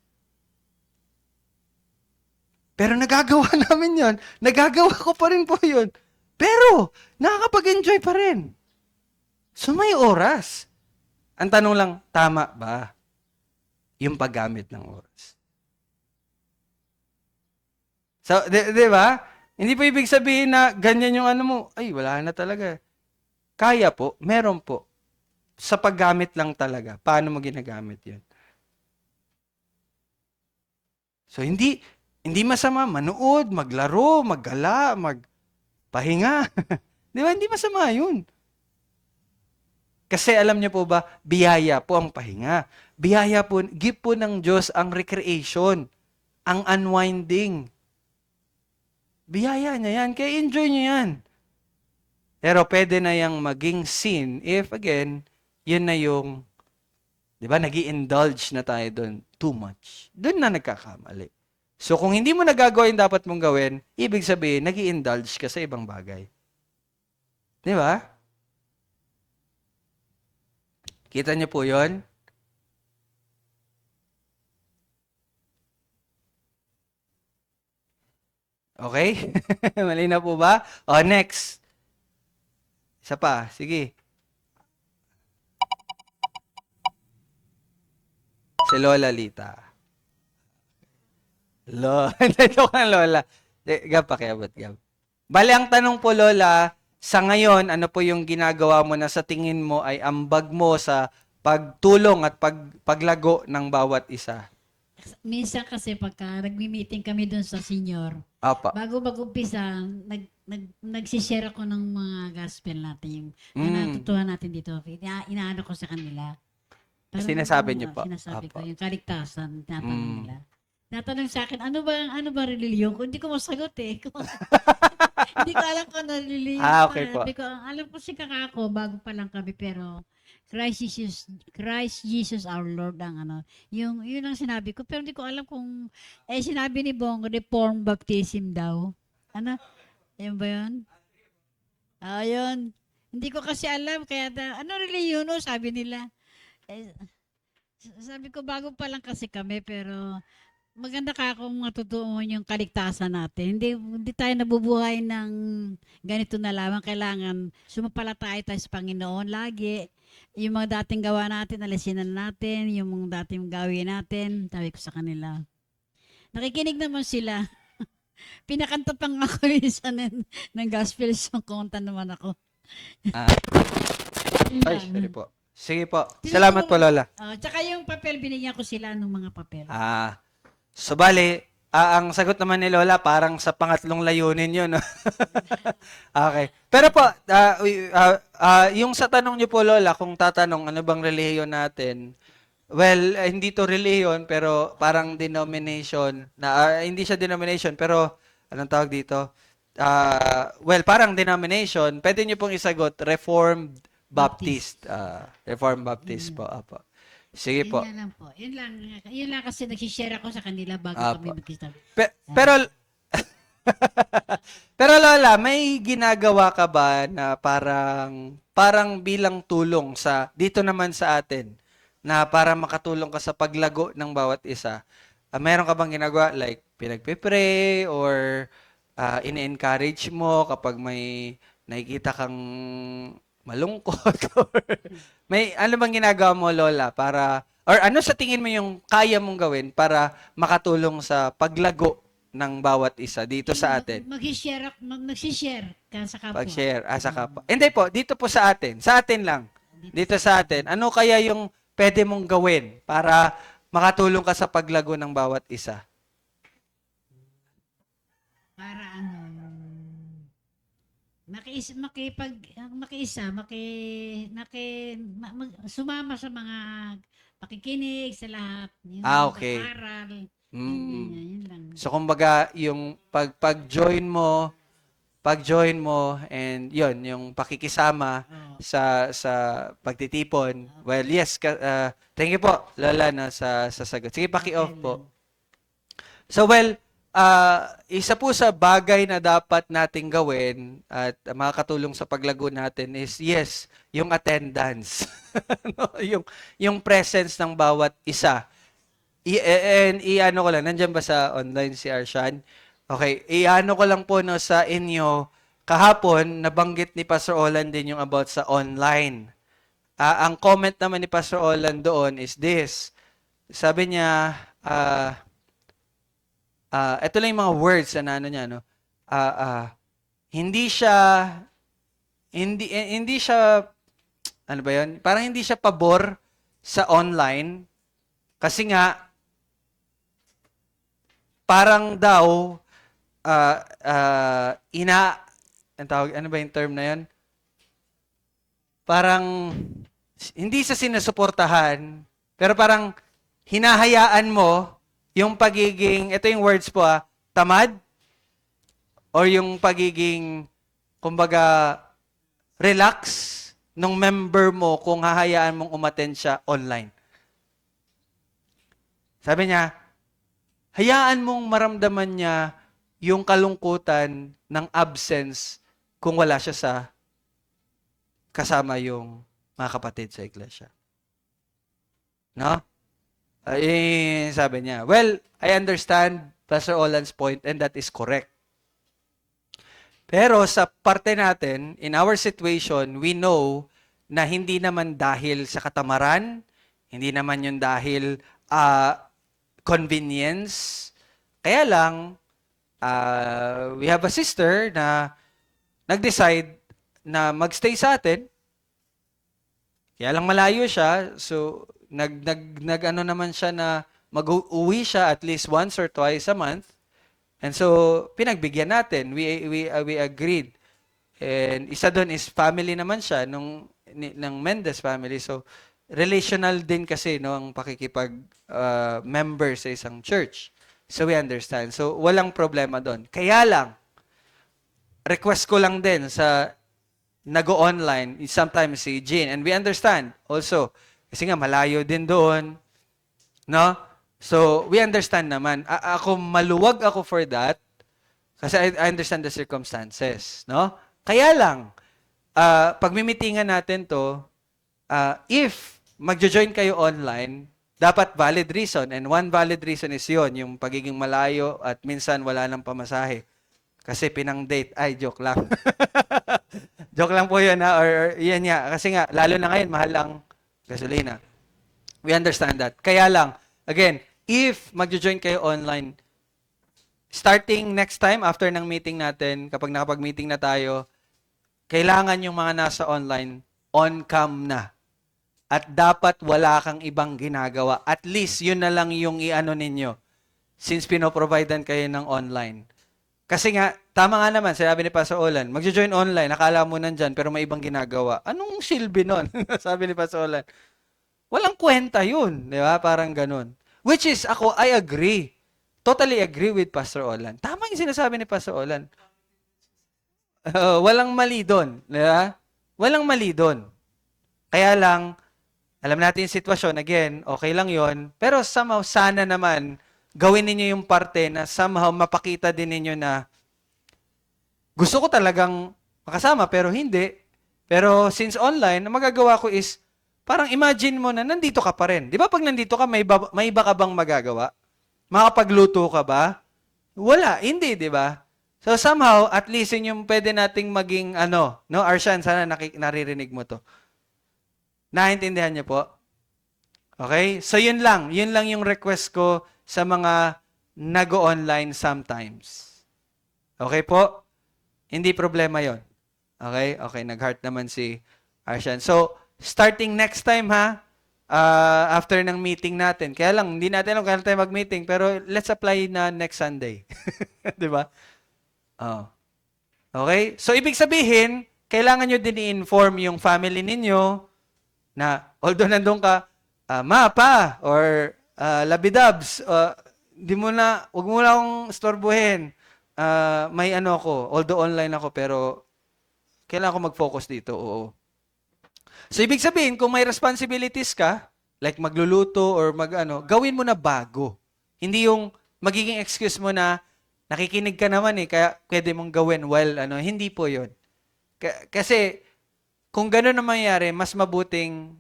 Speaker 1: Pero nagagawa namin yon. Nagagawa ko pa rin po yun. Pero, nakakapag-enjoy pa rin. So, may oras. Ang tanong lang, tama ba yung paggamit ng oras? So, di ba? Hindi po ibig sabihin na ganyan yung ano mo, ay, wala na talaga. Kaya po, meron po. Sa paggamit lang talaga. Paano mo ginagamit yun? So, hindi masama manood, maglaro, maggala, magpahinga. Di ba? Hindi masama yun. Kasi alam niyo po ba, biyaya po ang pahinga. Biyaya po, gift po ng Diyos ang recreation, ang unwinding. Biyaya niya yan, kaya enjoy niyo yan. Pero pwede na yung maging sin if, again, yun na yung, di ba, nag-i-indulge na tayo doon too much. Doon na nagkakamali. So, kung hindi mo nagagawa yung dapat mong gawin, ibig sabihin, nag-i-indulge ka sa ibang bagay. Di ba? Kita niyo po yun? Okay? Malinaw po ba? O, next. Isa pa. Sige. Si Lola Lita. Joke lang, Lola. Gab, pakiabot, Gab. Bali, ang tanong po, Lola, sa ngayon, ano po yung ginagawa mo na sa tingin mo ay ambag mo sa pagtulong at paglago ng bawat isa?
Speaker 5: Minsan kasi pagka nagmi-meeting kami doon sa senior,
Speaker 1: Apa.
Speaker 5: bago mag-umpisa, nagsishare ako ng mga gospel natin, yung natutuhan natin dito. Inaano ko sa kanila.
Speaker 1: Sinasabi niyo po?
Speaker 5: Sinasabi ko,
Speaker 1: Apa.
Speaker 5: yung kaligtasan, tinatanong nila. Natanong sa akin, ano ba reliyon ko? Hindi ko masagot eh. Hindi ko alam kung ano reliyon.
Speaker 1: Okay po.
Speaker 5: Sabi ko, alam ko si kakako, bago pa lang kami, pero Christ Jesus our Lord ang ano. Yun ang sinabi ko, pero hindi ko alam kung, sinabi ni Bong, reform baptism daw. Ano? Yun ba yun? Yun. Hindi ko kasi alam, kaya ano reliyon o, sabi nila. Sabi ko, bago pa lang kasi kami, pero maganda ka kung matutuon yung kaligtasan natin. Hindi tayo nabubuhay ng ganito na lamang. Kailangan sumampalataya tayo sa Panginoon lagi. Yung mga dating gawa natin, alisin na natin. Yung mga dating gawin natin, sabi ko sa kanila. Nakikinig naman sila. Pinakanta pa nga ako minsan ng gospel song, kumanta naman ako.
Speaker 1: Ay, sorry po. Sige po. Salamat po, Lola.
Speaker 5: Tsaka yung papel, binigyan ko sila ng mga papel.
Speaker 1: So, bali, ang sagot naman ni Lola, parang sa pangatlong layunin yun. No? Okay. Pero po, yung sa tanong niyo po, Lola, kung tatanong ano bang relihiyon natin, well, hindi to relihiyon, pero parang denomination, hindi siya denomination, pero anong tawag dito? Well, parang denomination, pwede niyo pong isagot, Reformed Baptist. Reformed Baptist po. Apo. Sige po.
Speaker 5: Yun lang po. Yun lang kasi nagsishare ako sa kanila bago kami magkita.
Speaker 1: Pero pero Lola, may ginagawa ka ba na parang bilang tulong sa dito naman sa atin na para makatulong ka sa paglago ng bawat isa? Meron ka bang ginagawa like pinagpe-pray or in-encourage mo kapag may nakikita kang malungkot or may ano bang ginagawa mo, Lola, para or ano sa tingin mo yung kaya mong gawin para makatulong sa paglago ng bawat isa dito sa atin?
Speaker 5: Nagsishare ka sa kapwa.
Speaker 1: Pag-share sa kapwa. Hindi po, dito po sa atin. Sa atin lang. dito sa atin, ano kaya yung pwede mong gawin para makatulong ka sa paglago ng bawat isa?
Speaker 5: Para makiisa, sumama sa mga pakikinig sa lahat. Yung
Speaker 1: Okay.
Speaker 5: pag-aaral.
Speaker 1: Mm.
Speaker 5: Yun lang.
Speaker 1: So kumbaga yung pag-join mo and yon yung pakikisama
Speaker 5: Oo.
Speaker 1: sa pagtitipon. Well, yes, thank you po Lola na sa sagot. Sige, paki-off
Speaker 5: Okay
Speaker 1: po.
Speaker 5: lang.
Speaker 1: So well, isa po sa bagay na dapat nating gawin at makakatulong sa paglago natin is yes, yung attendance. No? Yung presence ng bawat isa. I-ano ko lang, nandiyan ba sa online si Arshan? Okay, i-ano ko lang po no sa inyo, kahapon, nabanggit ni Pastor Olan din yung about sa online. Ang comment naman ni Pastor Olan doon is this. Sabi niya, ito lang yung mga words na ano niya, no? Hindi siya, ano ba yun? Parang hindi siya pabor sa online kasi nga, parang daw, ano ba yung term na yun? Parang, hindi sa sinusuportahan, pero parang hinahayaan mo yung pagiging, ito yung words po tamad, or yung pagiging, kumbaga, relax nung member mo kung hahayaan mong umattend siya online. Sabi niya, hayaan mong maramdaman niya yung kalungkutan ng absence kung wala siya sa kasama yung mga kapatid sa iglesia. No? Sabi niya, well, I understand Pastor Olan's point and that is correct. Pero sa parte natin, in our situation, we know na hindi naman dahil sa katamaran, hindi naman yun dahil convenience. Kaya lang, we have a sister na nag-decide na magstay sa atin. Kaya lang malayo siya, so nag-ano naman siya na mag-uwi siya at least once or twice a month. And so, pinagbigyan natin. We agreed. And isa doon is family naman siya ng Mendez family. So, relational din kasi no ang pakikipag member sa isang church. So we understand. So walang problema doon. Kaya lang request ko lang din sa nag-online sometimes si Jean and we understand also kasi nga malayo din doon. No? So we understand naman. Maluwag ako for that kasi I understand the circumstances, no? Kaya lang pagmimitingan natin to if magjo-join kayo online, dapat valid reason. And one valid reason is yon yung pagiging malayo at minsan wala nang pamasahe. Kasi pinang-date. Ay, joke lang. Joke lang po yun or yan nga. Kasi nga, lalo na ngayon, mahal ang gasolina. We understand that. Kaya lang, again, if magjo-join kayo online, starting next time, after ng meeting natin, kapag nakapag-meeting na tayo, kailangan yung mga nasa online, on-cam na. At dapat wala kang ibang ginagawa. At least, yun na lang yung i-ano ninyo. Since pinoprovidean kayo ng online. Kasi nga, tama nga naman, sabi ni Pastor Olan, magjo-join online, nakala mo nandyan, pero may ibang ginagawa. Anong silbi nun? Sabi ni Pastor Olan. Walang kwenta yun. Di ba? Parang ganun. Which is, ako, I agree. Totally agree with Pastor Olan. Tama yung sinasabi ni Pastor Olan. Walang mali doon. Di ba? Walang mali doon. Kaya lang, alam natin yung sitwasyon, again, okay lang yon. Pero somehow, sana naman, gawin ninyo yung parte na somehow mapakita din ninyo na gusto ko talagang makasama, pero hindi. Pero since online, ang magagawa ko is, parang imagine mo na nandito ka pa rin. Di ba pag nandito ka, may iba ka bang magagawa? Makapagluto ka ba? Wala, hindi, di ba? So somehow, at least yun yung pwede nating maging, no, Arshan, sana naririnig mo to. Naintindihan niyo po? Okay? So yun lang yung request ko sa mga nag-online sometimes. Okay po? Hindi problema yon. Okay? Okay, nag-heart naman si Arshan. So, starting next time ha, after ng meeting natin. Kaya lang, hindi natin alam kailan tayo mag-meeting, pero let's apply na next Sunday. Di ba? Oh. Okay? So, ibig sabihin, kailangan nyo din i-inform yung family ninyo na, although nandun ka, ma, pa, or labidabs, di mo na, huwag mo na akong istorbohin. May ano ako, although online ako, pero kailangan ko mag-focus dito, oo. So, ibig sabihin, kung may responsibilities ka, like magluluto or gawin mo na bago. Hindi yung magiging excuse mo na nakikinig ka naman kaya pwede mong gawin while hindi po yun. Kasi, kung gano'n na mangyari, mas mabuting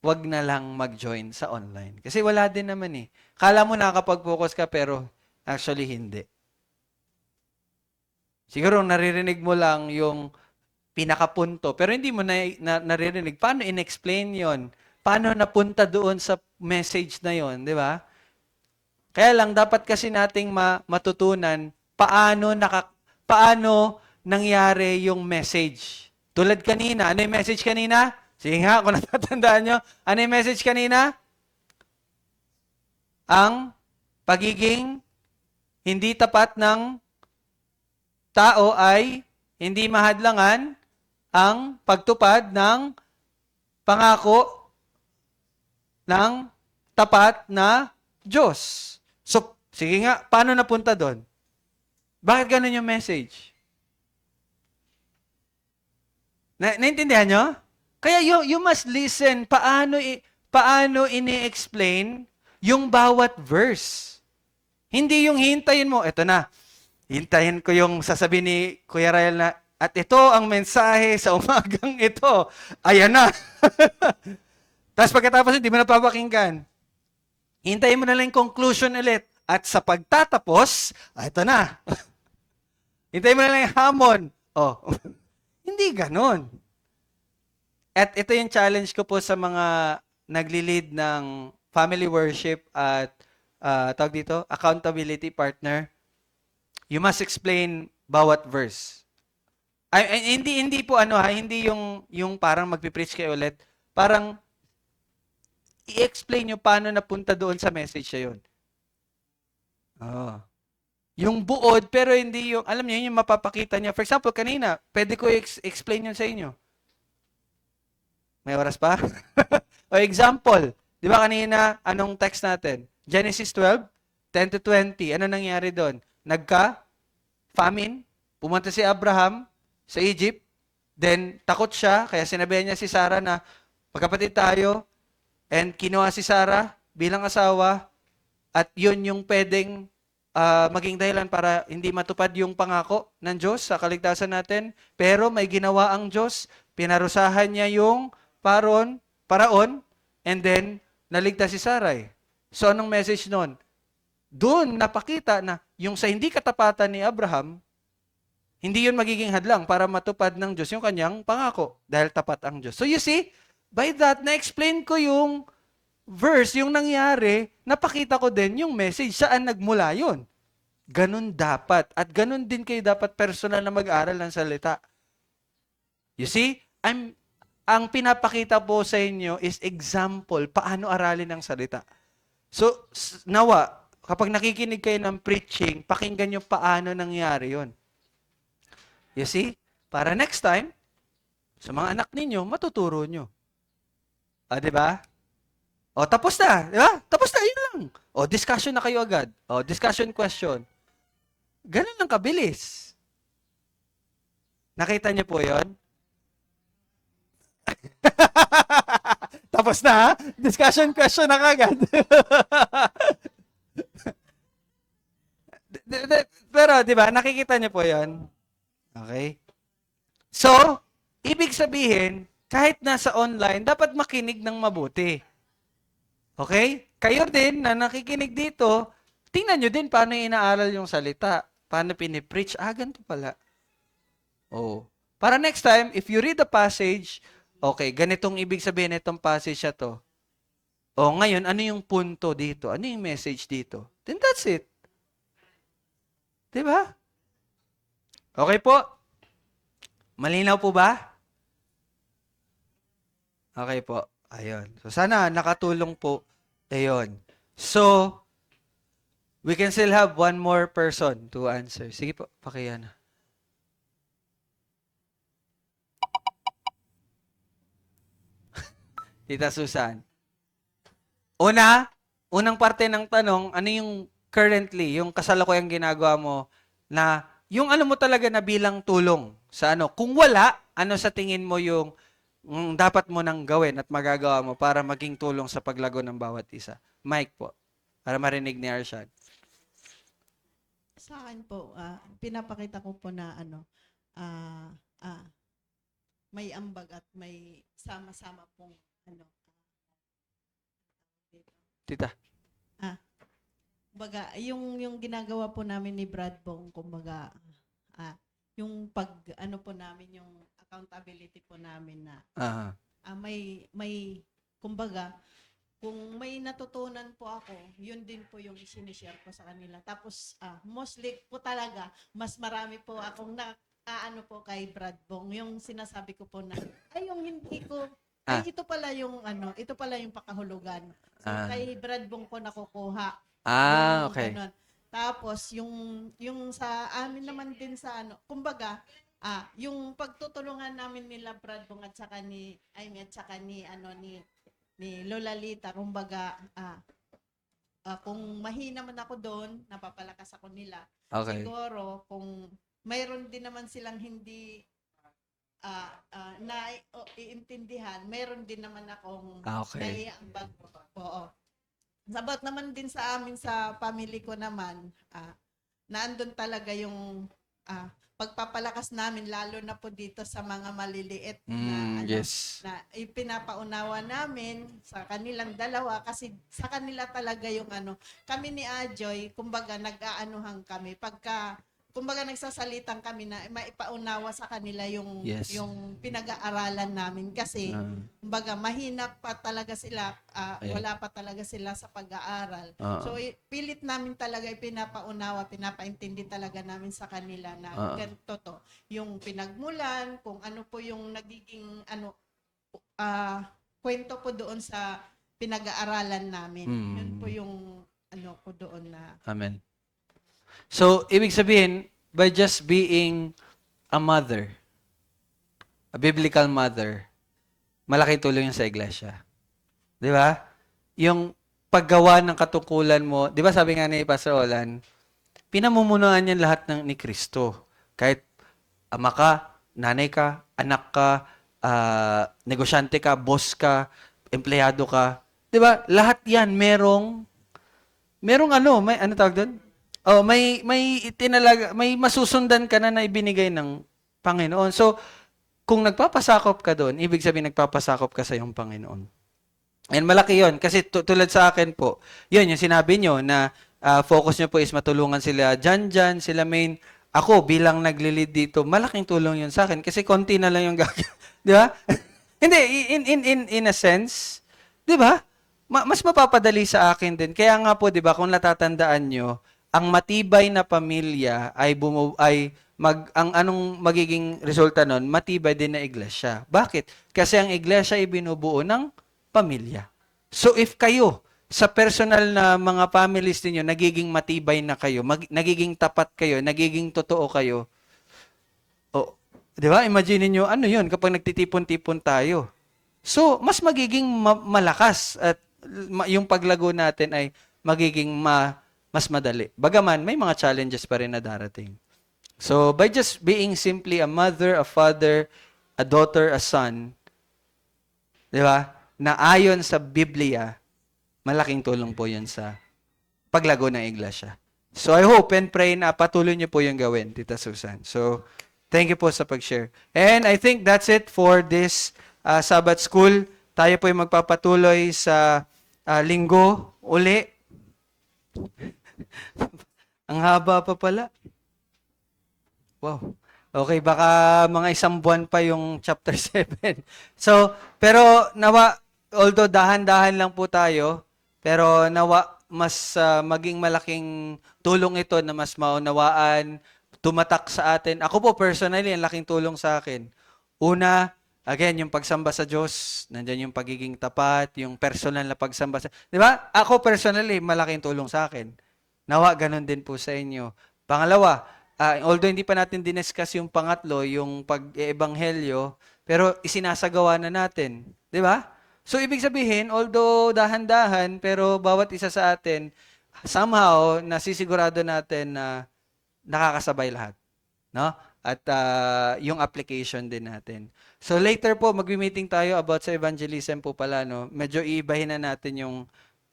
Speaker 1: wag na lang mag-join sa online. Kasi wala din naman Kala mo nakakapag-focus ka pero actually hindi. Siguro naririnig mo lang yung pinakapunto, pero hindi mo naririnig. Paano in-explain yon? Paano napunta doon sa message na yon, di ba? Kaya lang, dapat kasi nating matutunan paano nangyari yung message. Tulad kanina, ano yung message kanina? Sige nga, kung natatandaan nyo, ano yung message kanina? Ang pagiging hindi tapat ng tao ay hindi mahadlangan ang pagtupad ng pangako ng tapat na Diyos. So, sige nga, paano napunta doon? Bakit ganun yung message? Naintindihan nyo? Kaya you must listen paano ini-explain yung bawat verse. Hindi yung hintayin mo, eto na, hintayin ko yung sasabihin ni Kuya Rael na, at ito ang mensahe sa umagang ito. Ayan na. Tapos pagkatapos, hindi mo napapakinggan. Hintayin mo na lang yung conclusion ulit. At sa pagtatapos, ito na. Hintayin mo na lang yung hamon. Oh, hindi ganon. At ito yung challenge ko po sa mga nagli-lead ng family worship at tawag dito, accountability partner. You must explain bawat verse. Hindi po hindi yung parang magpipreach kayo ulit. Parang i-explain nyo paano napunta doon sa message na yun. Oh. Yung buod, pero hindi yung, alam niyo, yung mapapakita niya. For example, kanina, pwede ko explain yun sa inyo. May oras pa? O example, di ba kanina, anong text natin? Genesis 12, 10 to 20. Ano nangyari doon? Famine, pumunta si Abraham sa Egypt, then takot siya, kaya sinabihan niya si Sarah na magkapatid tayo, and kinuha si Sarah bilang asawa, at yun yung pwedeng maging dahilan para hindi matupad yung pangako ng Diyos sa kaligtasan natin. Pero may ginawa ang Diyos, pinarusahan niya yung paraon, and then naligtas si Sarai. So anong message nun? Doon napakita na yung sa hindi katapatan ni Abraham, hindi yun magiging hadlang para matupad ng Diyos yung kanyang pangako dahil tapat ang Diyos. So you see, by that, na-explain ko yung verse, yung nangyari, napakita ko din yung message, saan nagmula yun. Ganun dapat. At ganun din kayo dapat personal na mag-aral ng salita. You see, ang pinapakita po sa inyo is example, paano aralin ang salita. So, nawa, kapag nakikinig kayo ng preaching, pakinggan nyo paano nangyari yon. You see? Para next time, sa mga anak ninyo, matuturo nyo. Di ba? O, tapos na. Di ba? Tapos na, yun lang. O, discussion na kayo agad. O, discussion question. Ganun lang kabilis. Nakita niyo po yon? Tapos na, ha? Discussion question na kagad. Pero, di ba, nakikita niyo po yon? Okay? So, ibig sabihin, kahit nasa online, dapat makinig ng mabuti. Okay? Kayo din na nakikinig dito, tingnan nyo din paano inaaral yung salita. Paano pinipreach. Ganito pala. Oh. Para next time, if you read the passage, okay, ganitong ibig sabihin itong passage na to. Ngayon, ano yung punto dito? Ano yung message dito? Then that's it. Diba? Okay po? Malinaw po ba? Okay po. Ayun. So, sana nakatulong po. Ayun. So, we can still have one more person to answer. Sige po, pakiyan. Tita Susan. Unang parte ng tanong, ano yung currently, yung kasalukuyang ginagawa mo na yung ano mo talaga na bilang tulong sa ano. Kung wala, ano sa tingin mo yung dapat mo nang gawin at magagawa mo para maging tulong sa paglago ng bawat isa? Mike po, para marinig ni Arshad.
Speaker 6: Sa akin po, pinapakita ko po na ah, ah, may ambag at may sama-sama pong dito.
Speaker 1: Tita.
Speaker 6: Kumbaga, yung ginagawa po namin ni Brad Bong, kumbaga, yung po namin, yung accountability po namin na
Speaker 1: Aha.
Speaker 6: may kumbaga, kung may natutunan po ako, yun din po yung sinishare ko sa kanila. Tapos, mostly po talaga, mas marami po akong po kay Brad Bong, yung sinasabi ko po na, ay yung hindi ko, ay ito pala yung pakahulugan. So, kay Brad Bong ko nakukuha. Yung
Speaker 1: Okay.
Speaker 6: ganon. Tapos, yung sa amin naman din sa kumbaga, yung pagtutulungan namin nila Brad Bong at saka ni Amy at saka ni Lola Lita, kumbaga, kung mahina man ako doon, napapalakas ako nila.
Speaker 1: Okay.
Speaker 6: Siguro, kung mayroon din naman silang hindi iintindihan, mayroon din naman akong
Speaker 1: Okay.
Speaker 6: naiambag. Oo. Sabat naman din sa amin, sa family ko naman, naandun talaga yung pagpapalakas namin, lalo na po dito sa mga maliliit na
Speaker 1: Yes.
Speaker 6: na ipinapaunawa namin sa kanilang dalawa kasi sa kanila talaga yung kami ni Ajoy, kumbaga nag-aanuhan kami pagka kumbaga nagsasalitan kami na maipaunawa sa kanila yung
Speaker 1: Yes.
Speaker 6: yung pinag-aaralan namin kasi kumbaga mahina pa talaga sila,
Speaker 1: Ayan.
Speaker 6: wala pa talaga sila sa pag-aaral.
Speaker 1: Oo.
Speaker 6: So pilit namin talaga ipinapaunawa, pinapaintindi talaga namin sa kanila na
Speaker 1: Oo.
Speaker 6: ganito to, yung pinagmulan, kung ano po yung nagiging kwento po doon sa pinag-aaralan namin. Yun po yung ko doon na
Speaker 1: Amen. So, ibig sabihin, by just being a mother, a biblical mother, malaking tulong yun sa iglesia. Di ba? Yung paggawa ng katungkulan mo, di ba sabi nga ni Pastor Olan, pinamumunuan niyan lahat ni Kristo. Kahit ama ka, nanay ka, anak ka, negosyante ka, boss ka, empleyado ka. Di ba? Lahat yan merong may ano tawag doon? Oh, may itinalaga, may masusundan ka na ibinigay ng Panginoon. So, kung nagpapasakop ka doon, ibig sabihin nagpapasakop ka sa iyong Panginoon. And malaki yon kasi tulad sa akin po, yun yung sinabi nyo na focus nyo po is matulungan sila Jan, sila Main. Ako bilang naglilid dito, malaking tulong yun sa akin kasi konti na lang yung gagawin. Di ba? Hindi, in a sense, di ba? Mas mapapadali sa akin din. Kaya nga po, di ba, kung natatandaan nyo, ang matibay na pamilya ang anong magiging resulta nun, matibay din na iglesia. Bakit? Kasi ang iglesia ay binubuo ng pamilya. So if kayo, sa personal na mga families niyo nagiging matibay na kayo, nagiging tapat kayo, nagiging totoo kayo, di ba? Imagine niyo ano yun kapag nagtitipon-tipon tayo. So, mas magiging malakas at yung paglago natin ay magiging mas madali. Bagaman, may mga challenges pa rin na darating. So, by just being simply a mother, a father, a daughter, a son, di ba? Na ayon sa Biblia, malaking tulong po yun sa paglago ng iglesia. So, I hope and pray na patuloy niyo po yung gawin, Tita Susan. So, thank you po sa pag-share. And I think that's it for this Sabbath School. Tayo po yung magpapatuloy sa linggo uli. Ang haba pa pala. Wow. Okay, baka mga isang buwan pa yung chapter 7. So, pero although dahan-dahan lang po tayo, pero mas maging malaking tulong ito na mas maunawaan, tumatak sa atin. Ako po personally, ang laking tulong sa akin. Una, Again, yung pagsamba sa Diyos, nandyan yung pagiging tapat, yung personal na pagsamba sa... Di ba? Ako personally, malaking tulong sa akin. Nawa, ganun din po sa inyo. Pangalawa, although hindi pa natin diniscuss yung pangatlo, yung pag-ebanghelyo, pero isinasagawa na natin. Di ba? So, ibig sabihin, although dahan-dahan, pero bawat isa sa atin, somehow, nasisigurado natin na nakakasabay lahat. No? At yung application din natin. So later po, magbi-meeting tayo about sa evangelism po pala, no? Medyo iibahin na natin yung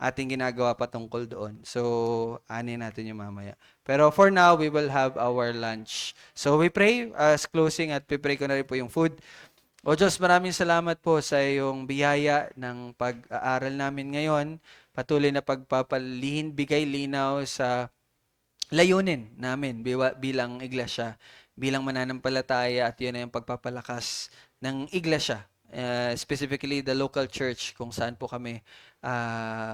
Speaker 1: ating ginagawa patungkol doon. So, ani natin yung mamaya. Pero for now, we will have our lunch. So we pray as closing at pipray ko na rin po yung food. O Diyos, maraming salamat po sa iyong biyaya ng pag-aaral namin ngayon. Patuloy na pagpapalihin, bigay linaw sa layunin namin bilang iglesia, bilang mananampalataya, at yun ay yung pagpapalakas ng iglesia. Specifically the local church kung saan po kami,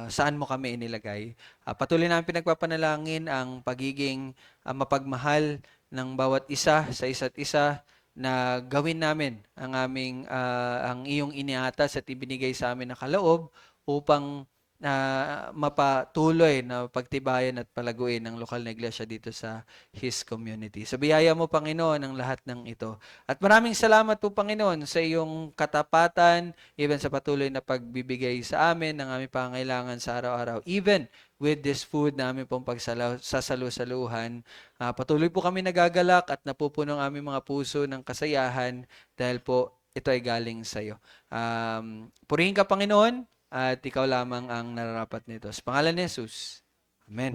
Speaker 1: saan mo kami inilagay. Patuloy namin pinagpapanalangin ang pagiging mapagmahal ng bawat isa sa isa't isa, na gawin namin ang iyong iniatas at ibinigay sa amin na kaloob upang mapatuloy na pagtibayan at palaguin ng lokal na iglesia dito sa His community. Sa biyaya mo, Panginoon, ang lahat ng ito. At maraming salamat po, Panginoon, sa iyong katapatan, even sa patuloy na pagbibigay sa amin ng aming pangangailangan sa araw-araw. Even with this food na aming pong pagsasalu-saluhan, patuloy po kami nagagalak at napupuno ang aming mga puso ng kasayahan dahil po ito ay galing sa iyo. Purihin ka, Panginoon, at ikaw lamang ang nararapat nito. Sa pangalan ni Jesus. Amen.